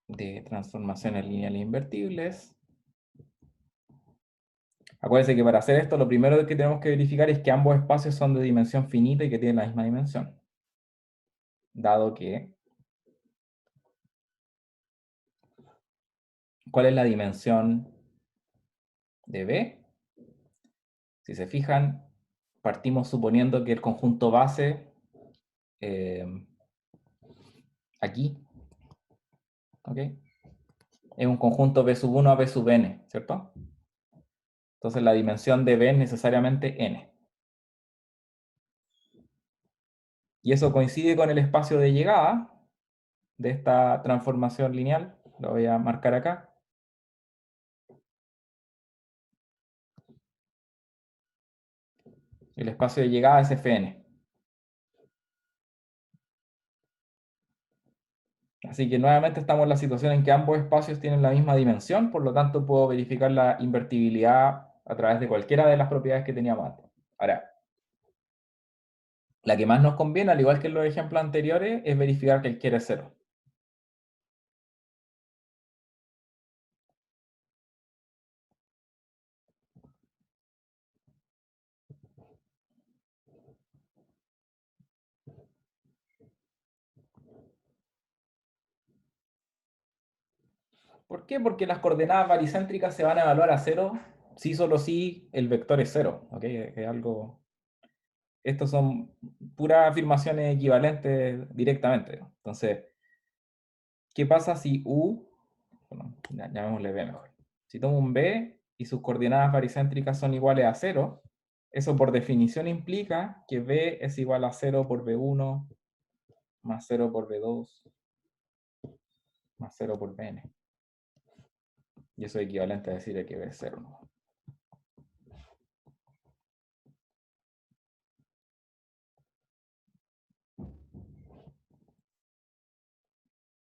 de transformaciones lineales invertibles. Acuérdense que para hacer esto, lo primero que tenemos que verificar es que ambos espacios son de dimensión finita y que tienen la misma dimensión. Dado que... ¿Cuál es la dimensión de B? Si se fijan, partimos suponiendo que el conjunto base aquí, ¿ok? Es un conjunto B sub 1 a B sub n, ¿cierto? Entonces la dimensión de B es necesariamente n. Y eso coincide con el espacio de llegada de esta transformación lineal. Lo voy a marcar acá. El espacio de llegada es Fn. Así que nuevamente estamos en la situación en que ambos espacios tienen la misma dimensión, por lo tanto puedo verificar la invertibilidad a través de cualquiera de las propiedades que teníamos antes. Ahora, la que más nos conviene, al igual que en los ejemplos anteriores, es verificar que el quiere es cero. ¿Por qué? Porque las coordenadas baricéntricas se van a evaluar a cero si solo si el vector es cero. ¿Ok? Es algo... Estos son puras afirmaciones equivalentes directamente. Entonces, ¿qué pasa si U, bueno, llamémosle B mejor? Si tomo un B y sus coordenadas baricéntricas son iguales a cero, eso por definición implica que B es igual a 0 por B1 más 0 por B2 más 0 por Bn. Y eso es equivalente a decir que B es 0, ¿no?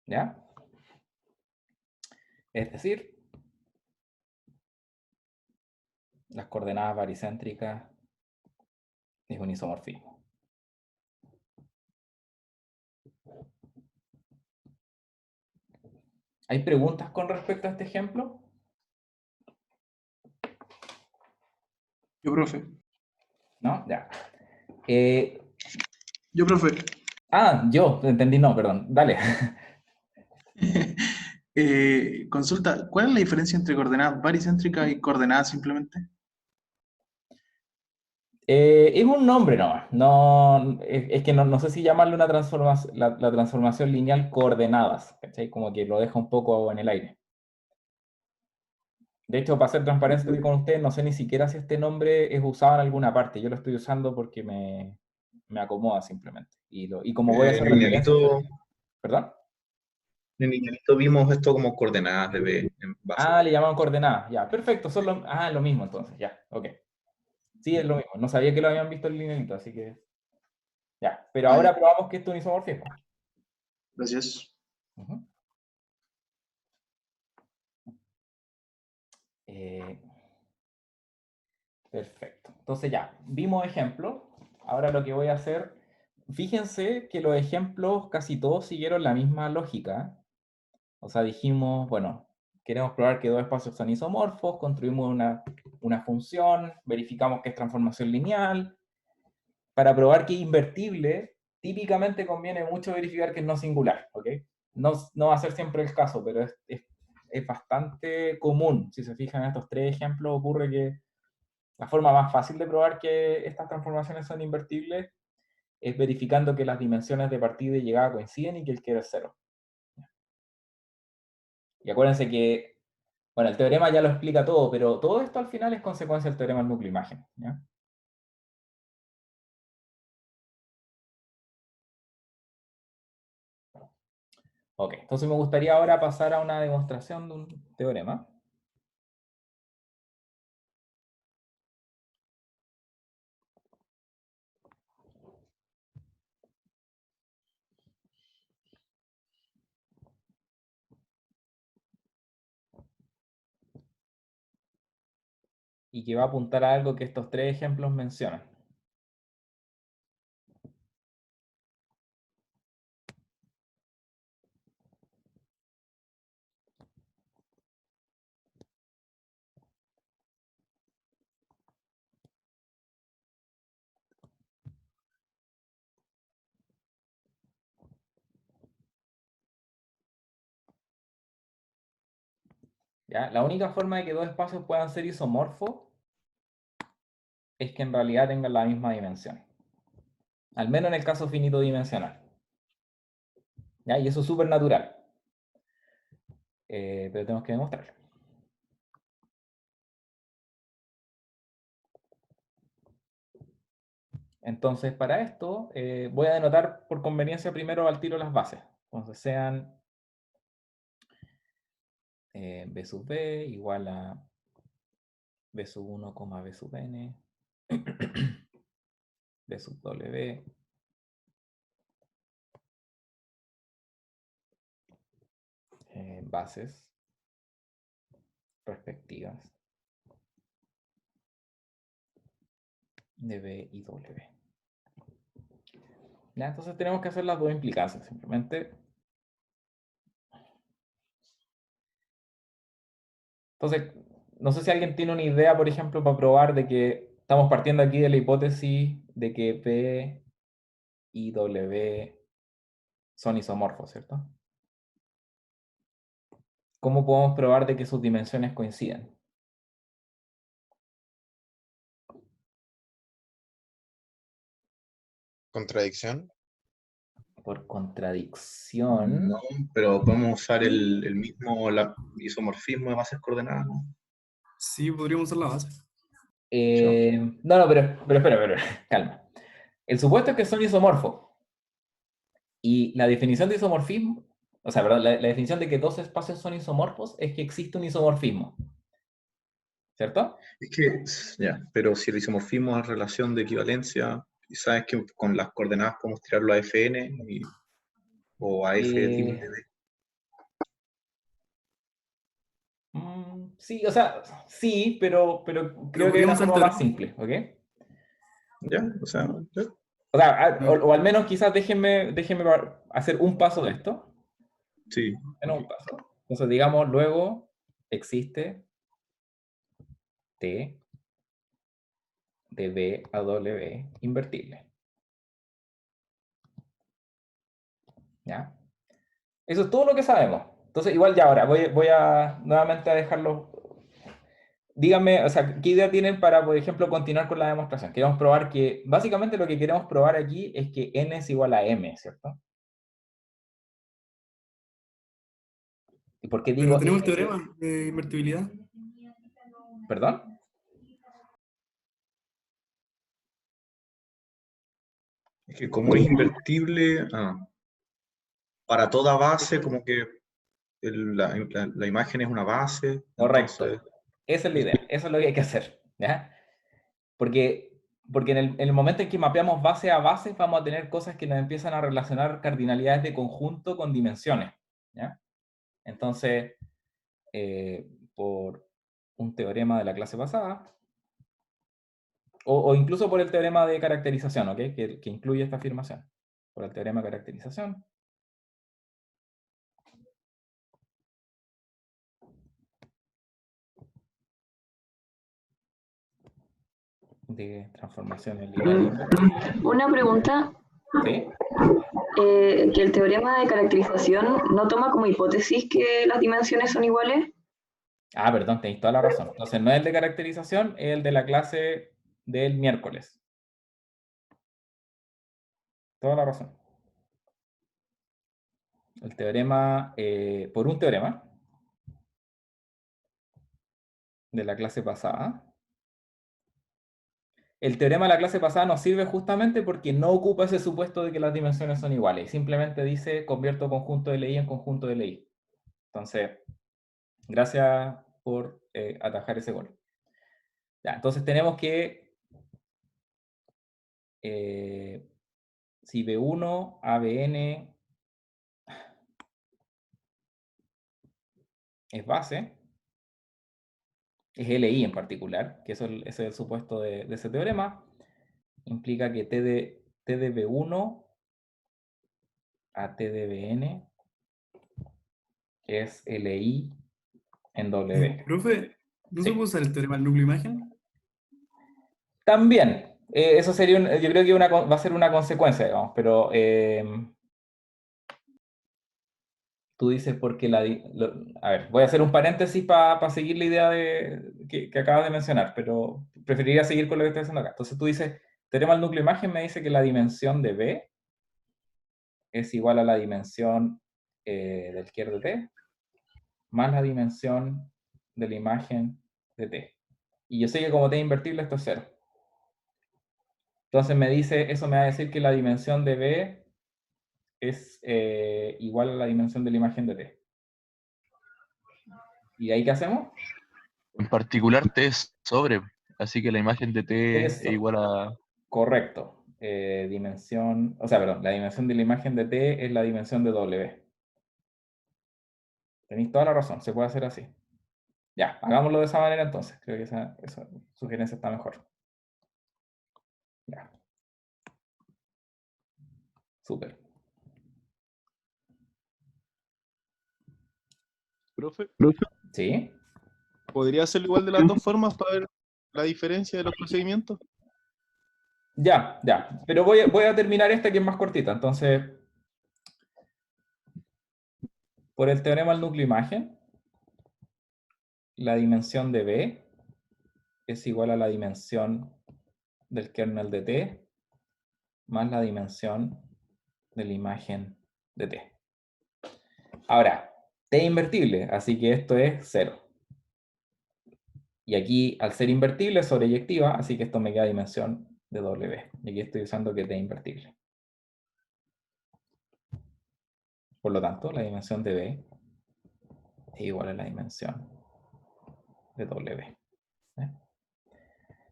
¿Ya? Es decir, las coordenadas baricéntricas es un isomorfismo. ¿Hay preguntas con respecto a este ejemplo? Yo, profe. ¿No? Ya. Yo, profe. Yo, entendí, no, perdón. Dale. Consulta, ¿cuál es la diferencia entre coordenadas baricéntricas y coordenadas simplemente? Es un nombre nomás. No, es que no sé si llamarle una transformación, la transformación lineal coordenadas, ¿cachai? Como que lo deja un poco en el aire. De hecho, para ser transparente con ustedes, no sé ni siquiera si este nombre es usado en alguna parte. Yo lo estoy usando porque me acomoda simplemente. Y como voy a hacer En el referencia... linealito, ¿Perdón? en el linealito vimos esto como coordenadas de B en base. Le llaman coordenadas. Ya, perfecto. Son lo mismo entonces. Ya, ok. Sí, es lo mismo. No sabía que lo habían visto en linealito, así que... Ya, pero ahora probamos que esto es un isomorfismo. Gracias. Ujú. Perfecto. Entonces ya, vimos ejemplos. Ahora lo que voy a hacer, fíjense que los ejemplos casi todos siguieron la misma lógica. O sea, dijimos, bueno, queremos probar que dos espacios son isomorfos, construimos una función, verificamos que es transformación lineal. Para probar que es invertible, típicamente conviene mucho verificar que es no singular, ¿ok? No va a ser siempre el caso, pero es bastante común. Si se fijan en estos tres ejemplos, ocurre que la forma más fácil de probar que estas transformaciones son invertibles es verificando que las dimensiones de partida y llegada coinciden y que el quiero es cero. Y acuérdense que, bueno, el teorema ya lo explica todo, pero todo esto al final es consecuencia del teorema del núcleo imagen, ¿ya? Ok, entonces me gustaría ahora pasar a una demostración de un teorema. Y que va a apuntar a algo que estos tres ejemplos mencionan. ¿Ya? La única forma de que dos espacios puedan ser isomorfos es que en realidad tengan la misma dimensión. Al menos en el caso finito dimensional. ¿Ya? Y eso es súper natural. Pero tenemos que demostrarlo. Entonces, para esto, voy a denotar por conveniencia primero al tiro las bases. Entonces, sean b sub b igual a b sub 1, b sub n, b sub w, bases respectivas de b y w. ¿Ya? Entonces tenemos que hacer las dos implicancias, simplemente. Entonces, no sé si alguien tiene una idea, por ejemplo, para probar de que estamos partiendo aquí de la hipótesis de que P y W son isomorfos, ¿cierto? ¿Cómo podemos probar de que sus dimensiones coinciden? Contradicción. Por contradicción. No, pero podemos usar el mismo isomorfismo de bases coordenadas, ¿no? Sí, podríamos usar la base. No, pero espera, calma. El supuesto es que son isomorfos. Y la definición de isomorfismo, o sea, ¿verdad? La definición de que dos espacios son isomorfos es que existe un isomorfismo. ¿Cierto? Es que, ya, pero si el isomorfismo es relación de equivalencia, y sabes que con las coordenadas podemos tirarlo a Fn o a F de D. Sí, o sea, sí, pero creo que hay una forma más simple, ¿ok? Ya, o sea, ya. O sea, o al menos quizás déjenme hacer un paso de esto. Sí. Menos un paso. Entonces, digamos, luego existe T de B a W invertible. ¿Ya? Eso es todo lo que sabemos. Entonces, igual ya ahora, voy a nuevamente a dejarlo. Díganme, o sea, ¿qué idea tienen para, por ejemplo, continuar con la demostración? Queremos probar que, básicamente lo que queremos probar aquí es que n es igual a m, ¿cierto? ¿Y por qué digo? Pero tenemos el teorema de invertibilidad. ¿Perdón? Es que como es invertible, para toda base, como que la imagen es una base. Correcto. Entonces... Esa es la idea, eso es lo que hay que hacer, ¿ya? Porque en el momento en que mapeamos base a base, vamos a tener cosas que nos empiezan a relacionar cardinalidades de conjunto con dimensiones, ¿ya? Entonces, por un teorema de la clase pasada, o incluso por el teorema de caracterización, ¿ok? Que incluye esta afirmación. Por el teorema de caracterización. De transformaciones lineales. Una pregunta. ¿Sí? Que el teorema de caracterización no toma como hipótesis que las dimensiones son iguales. Ah, perdón, tenéis toda la razón. Entonces no es el de caracterización, es el de la clase del miércoles. Toda la razón. El teorema, por un teorema de la clase pasada. El teorema de la clase pasada nos sirve justamente porque no ocupa ese supuesto de que las dimensiones son iguales. Simplemente dice, convierto conjunto de LI en conjunto de LI. Entonces, gracias por atajar ese gol. Ya, entonces tenemos que, si B1 a Bn es base, es LI en particular, que ese es el supuesto de ese teorema, implica que T de B1 a T de Bn es LI en W. Profe, ¿no se puede usar el teorema del núcleo imagen? También, eso sería, yo creo que va a ser una consecuencia, digamos, pero tú dices porque a ver, voy a hacer un paréntesis para seguir la idea que acabas de mencionar, pero preferiría seguir con lo que estoy haciendo acá. Entonces tú dices, teorema del núcleo imagen me dice que la dimensión de B es igual a la dimensión del Kier de T más la dimensión de la imagen de T. Y yo sé que como T es invertible, esto es 0. Entonces eso me va a decir que la dimensión de B es igual a la dimensión de la imagen de T. ¿Y de ahí qué hacemos? En particular T es sobre, así que la imagen de T es Eso. igual a... Correcto. La dimensión de la imagen de T es la dimensión de W. Tenéis toda la razón, se puede hacer así. Ya, hagámoslo de esa manera entonces. Creo que esa sugerencia está mejor. Ya. Súper. Profe, ¿Sí? ¿podría hacerlo igual de las dos formas para ver la diferencia de los procedimientos? Ya. Pero voy a terminar esta que es más cortita. Entonces, por el teorema del núcleo imagen, la dimensión de B es igual a la dimensión del kernel de T más la dimensión de la imagen de T. Ahora, T es invertible, así que esto es 0. Y aquí, al ser invertible, es sobreyectiva, así que esto me queda dimensión de W. Y aquí estoy usando que T es invertible. Por lo tanto, la dimensión de B es igual a la dimensión de W.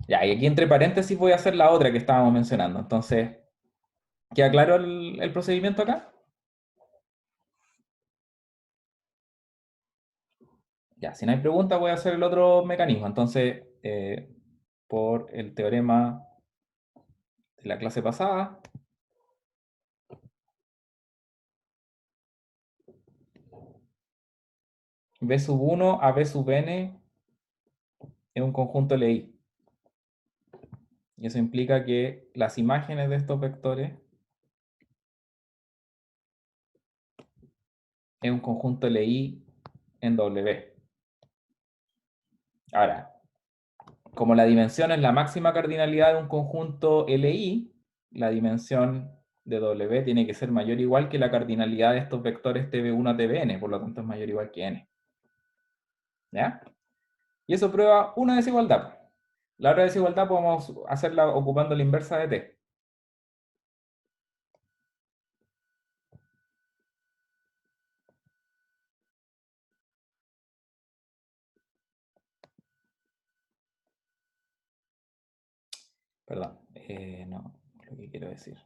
Ya, y aquí entre paréntesis voy a hacer la otra que estábamos mencionando. Entonces, ¿queda claro el procedimiento acá? Ya, si no hay pregunta, voy a hacer el otro mecanismo. Entonces, por el teorema de la clase pasada, B sub 1 a B sub n es un conjunto LI. Y eso implica que las imágenes de estos vectores es un conjunto LI en W. Ahora, como la dimensión es la máxima cardinalidad de un conjunto LI, la dimensión de W tiene que ser mayor o igual que la cardinalidad de estos vectores TB1 a TBN, por lo tanto es mayor o igual que n. ¿Ya? Y eso prueba una desigualdad. La otra desigualdad podemos hacerla ocupando la inversa de T. Perdón, no, lo que quiero decir.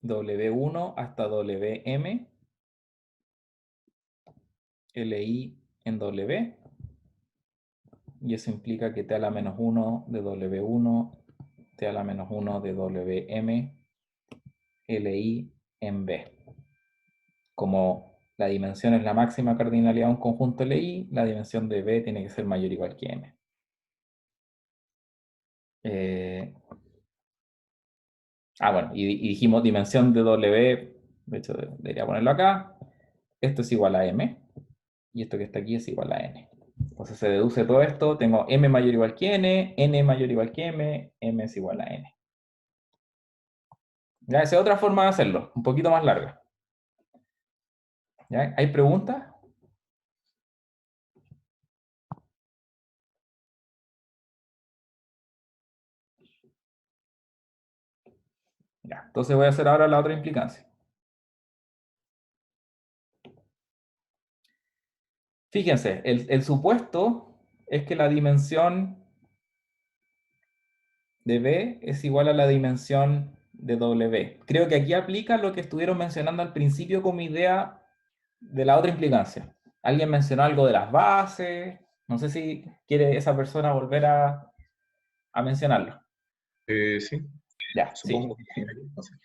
W1 hasta Wm, Li en W, y eso implica que T a la menos 1 de W1, T a la menos 1 de Wm, Li en B. Como la dimensión es la máxima cardinalidad de un conjunto Li, la dimensión de B tiene que ser mayor o igual que m. Bueno, y dijimos dimensión de W, de hecho debería ponerlo acá. Esto es igual a m, y esto que está aquí es igual a n. Entonces se deduce todo esto, tengo m mayor o igual que n mayor o igual que m es igual a n. Ya, esa es otra forma de hacerlo, un poquito más larga. ¿Ya? ¿Hay preguntas? Ya, entonces voy a hacer ahora la otra implicancia. Fíjense, el supuesto es que la dimensión de B es igual a la dimensión de W. Creo que aquí aplica lo que estuvieron mencionando al principio como idea de la otra implicancia. Alguien mencionó algo de las bases, no sé si quiere esa persona volver a mencionarlo. Sí, ya, supongo que no sé.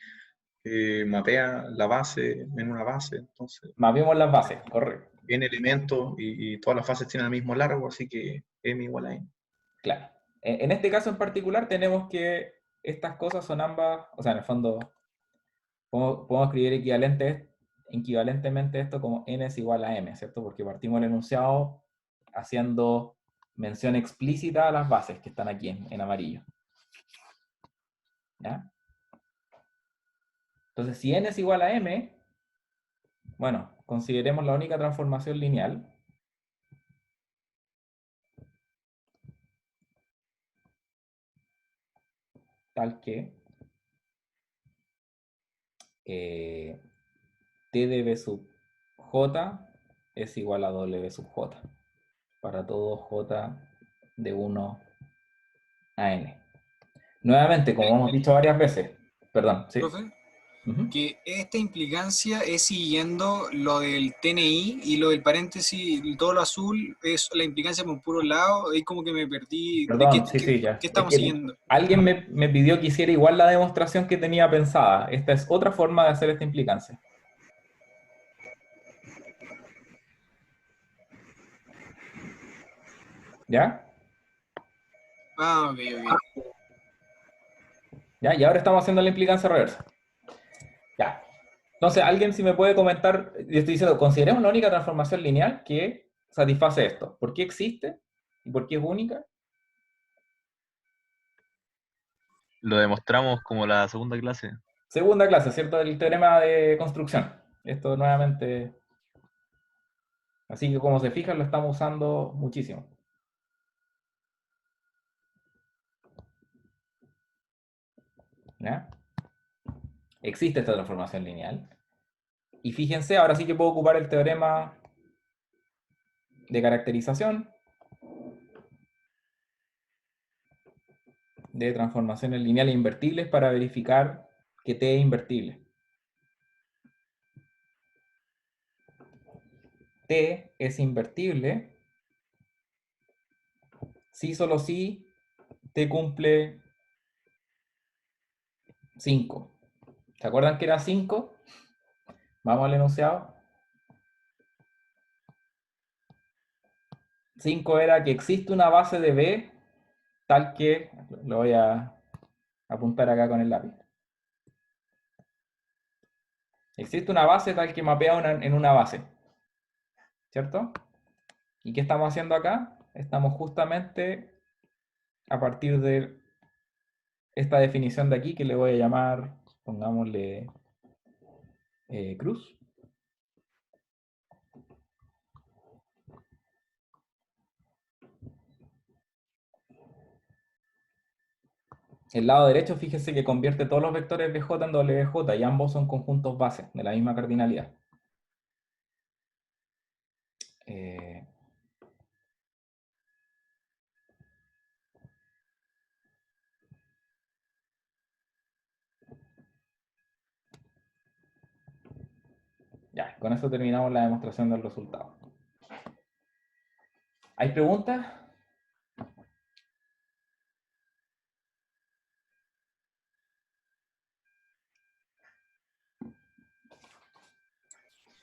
Mapea la base en una base, entonces. Mapeamos las bases, correcto. N elementos y todas las fases tienen el mismo largo, así que m igual a n. Claro. En este caso en particular tenemos que estas cosas son ambas, o sea, en el fondo podemos escribir equivalentemente esto como n es igual a m, ¿cierto? Porque partimos el enunciado haciendo mención explícita a las bases que están aquí en amarillo. ¿Ya? Entonces, si n es igual a m, bueno, consideremos la única transformación lineal. tal que T de B sub J es igual a W sub J. Para todo J de 1 a N. Nuevamente, como hemos dicho varias veces, perdón, ¿sí? Profe, Ujú. que esta implicancia es siguiendo lo del TNI y lo del paréntesis, todo lo azul, es la implicancia por un puro lado, ahí como que me perdí. ¿De Perdón, sí, ya. qué Es estamos que siguiendo? alguien me pidió que hiciera igual la demostración que tenía pensada. Esta es otra forma de hacer esta implicancia. ¿Ya? Ah, ok, ok. ¿Ya? Y ahora estamos haciendo la implicancia reversa. Ya. Entonces, alguien si me puede comentar, yo estoy diciendo, consideremos la única transformación lineal que satisface esto. ¿Por qué existe? ¿Y por qué es única? Lo demostramos como la segunda clase. Segunda clase, ¿cierto? El teorema de construcción. Esto nuevamente... Así que como se fijan, lo estamos usando muchísimo. ¿Ya? Existe esta transformación lineal. Y fíjense, ahora sí que puedo ocupar el teorema de caracterización de transformaciones lineales invertibles para verificar que T es invertible. T es invertible si solo si T cumple 5. ¿Se acuerdan que era 5? Vamos al enunciado. 5 era que existe una base de B tal que, lo voy a apuntar acá con el lápiz. Existe una base tal que mapea en una base, ¿cierto? ¿Y qué estamos haciendo acá? Estamos justamente a partir de esta definición de aquí que le voy a llamar, pongámosle cruz. El lado derecho, fíjese que convierte todos los vectores de J en WJ y ambos son conjuntos bases de la misma cardinalidad. Ya, con eso terminamos la demostración del resultado. ¿Hay preguntas?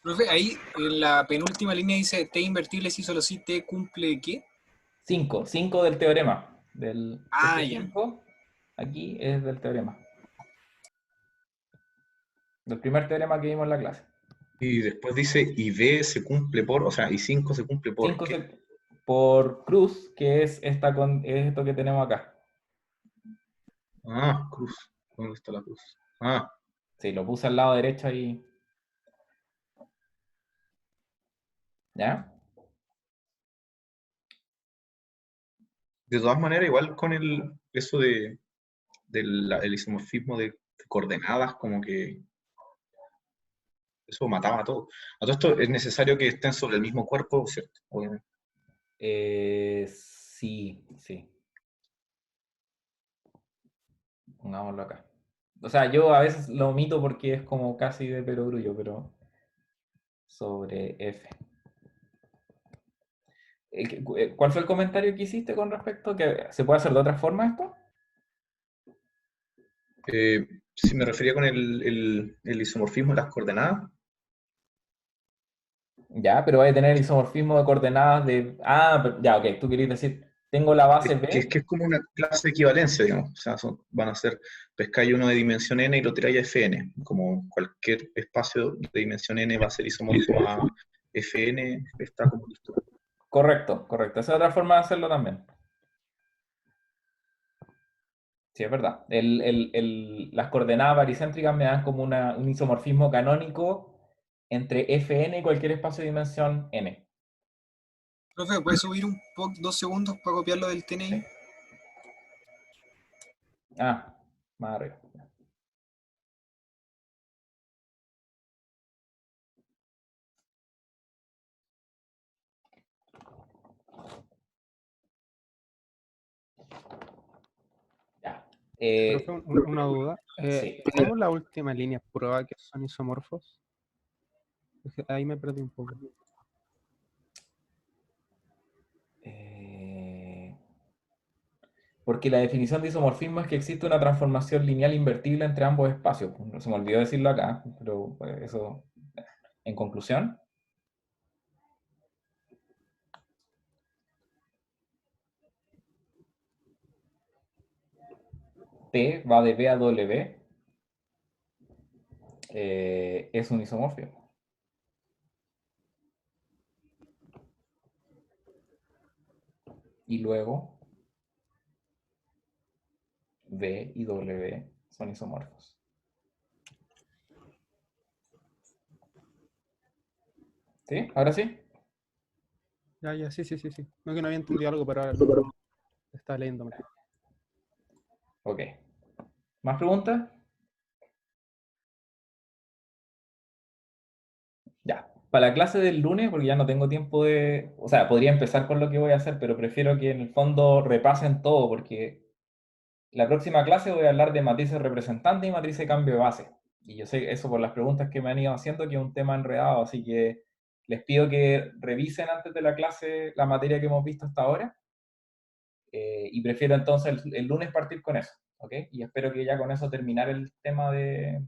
Profe, ahí en la penúltima línea dice T invertible si solo si T cumple ¿qué? 5 del teorema. Ah, Este ya. 5 aquí es del teorema. Del primer teorema que vimos en la clase. Y después dice, y B se cumple por, o sea, y 5 se cumple por 5 ¿qué? por cruz, que es, es esto que tenemos acá. Ah, cruz. ¿Dónde está la cruz? Ah, Sí, lo puse al lado derecho ahí. ¿Ya? de todas maneras, igual con eso del isomorfismo de coordenadas, como que eso mataba a todo. A todo esto es necesario que estén sobre el mismo cuerpo, ¿cierto? Obviamente. Sí, sí. Pongámoslo acá. O sea, yo a veces lo omito porque es como casi de perogrullo, pero sobre F. ¿Cuál fue el comentario que hiciste con respecto? ¿Que se puede hacer de otra forma esto? Sí, me refería con el isomorfismo de las coordenadas. Ya, pero va a tener isomorfismo de coordenadas de... Ah, ya, ok. Tú querías decir, tengo la base B. Que es como una clase de equivalencia, digamos. O sea, van a ser, pescáis uno de dimensión n y lo tiráis a Fn. Como cualquier espacio de dimensión n va a ser isomorfo a Fn, está como listo. Correcto, correcto. Esa es otra forma de hacerlo también. Sí, es verdad. Las coordenadas baricéntricas me dan como un isomorfismo canónico entre Fn y cualquier espacio de dimensión n. Profe, ¿puedes subir 2 segundos para copiarlo del TNI? Ah, Más arriba. Ya. Profe, una duda. Sí. ¿Cómo la última línea prueba que son isomorfos? Es que ahí me perdí un poco. Porque la definición de isomorfismo es que existe una transformación lineal invertible entre ambos espacios. Se me olvidó decirlo acá, pero eso, en conclusión. T va de B a W. Es un isomorfismo. Y luego B y W son isomorfos. ¿Sí? ¿Ahora sí? Ya, sí. No que no había entendido algo, pero ahora lo estaba leyendo mejor. Ok. ¿Más preguntas? Ya. Para la clase del lunes, porque ya no tengo tiempo de... O sea, podría empezar con lo que voy a hacer, pero prefiero que en el fondo repasen todo, porque la próxima clase voy a hablar de matrices representantes y matrices de cambio de base. Y yo sé eso por las preguntas que me han ido haciendo, que es un tema enredado, así que les pido que revisen antes de la clase la materia que hemos visto hasta ahora. Y prefiero entonces el lunes partir con eso, ¿ok? Y espero que ya con eso terminar el tema de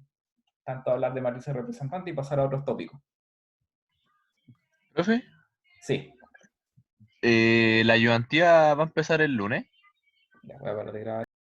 tanto hablar de matrices representantes y pasar a otros tópicos. Profe, Sí, la ayudantía va a empezar el lunes. ya voy a parar de grabar.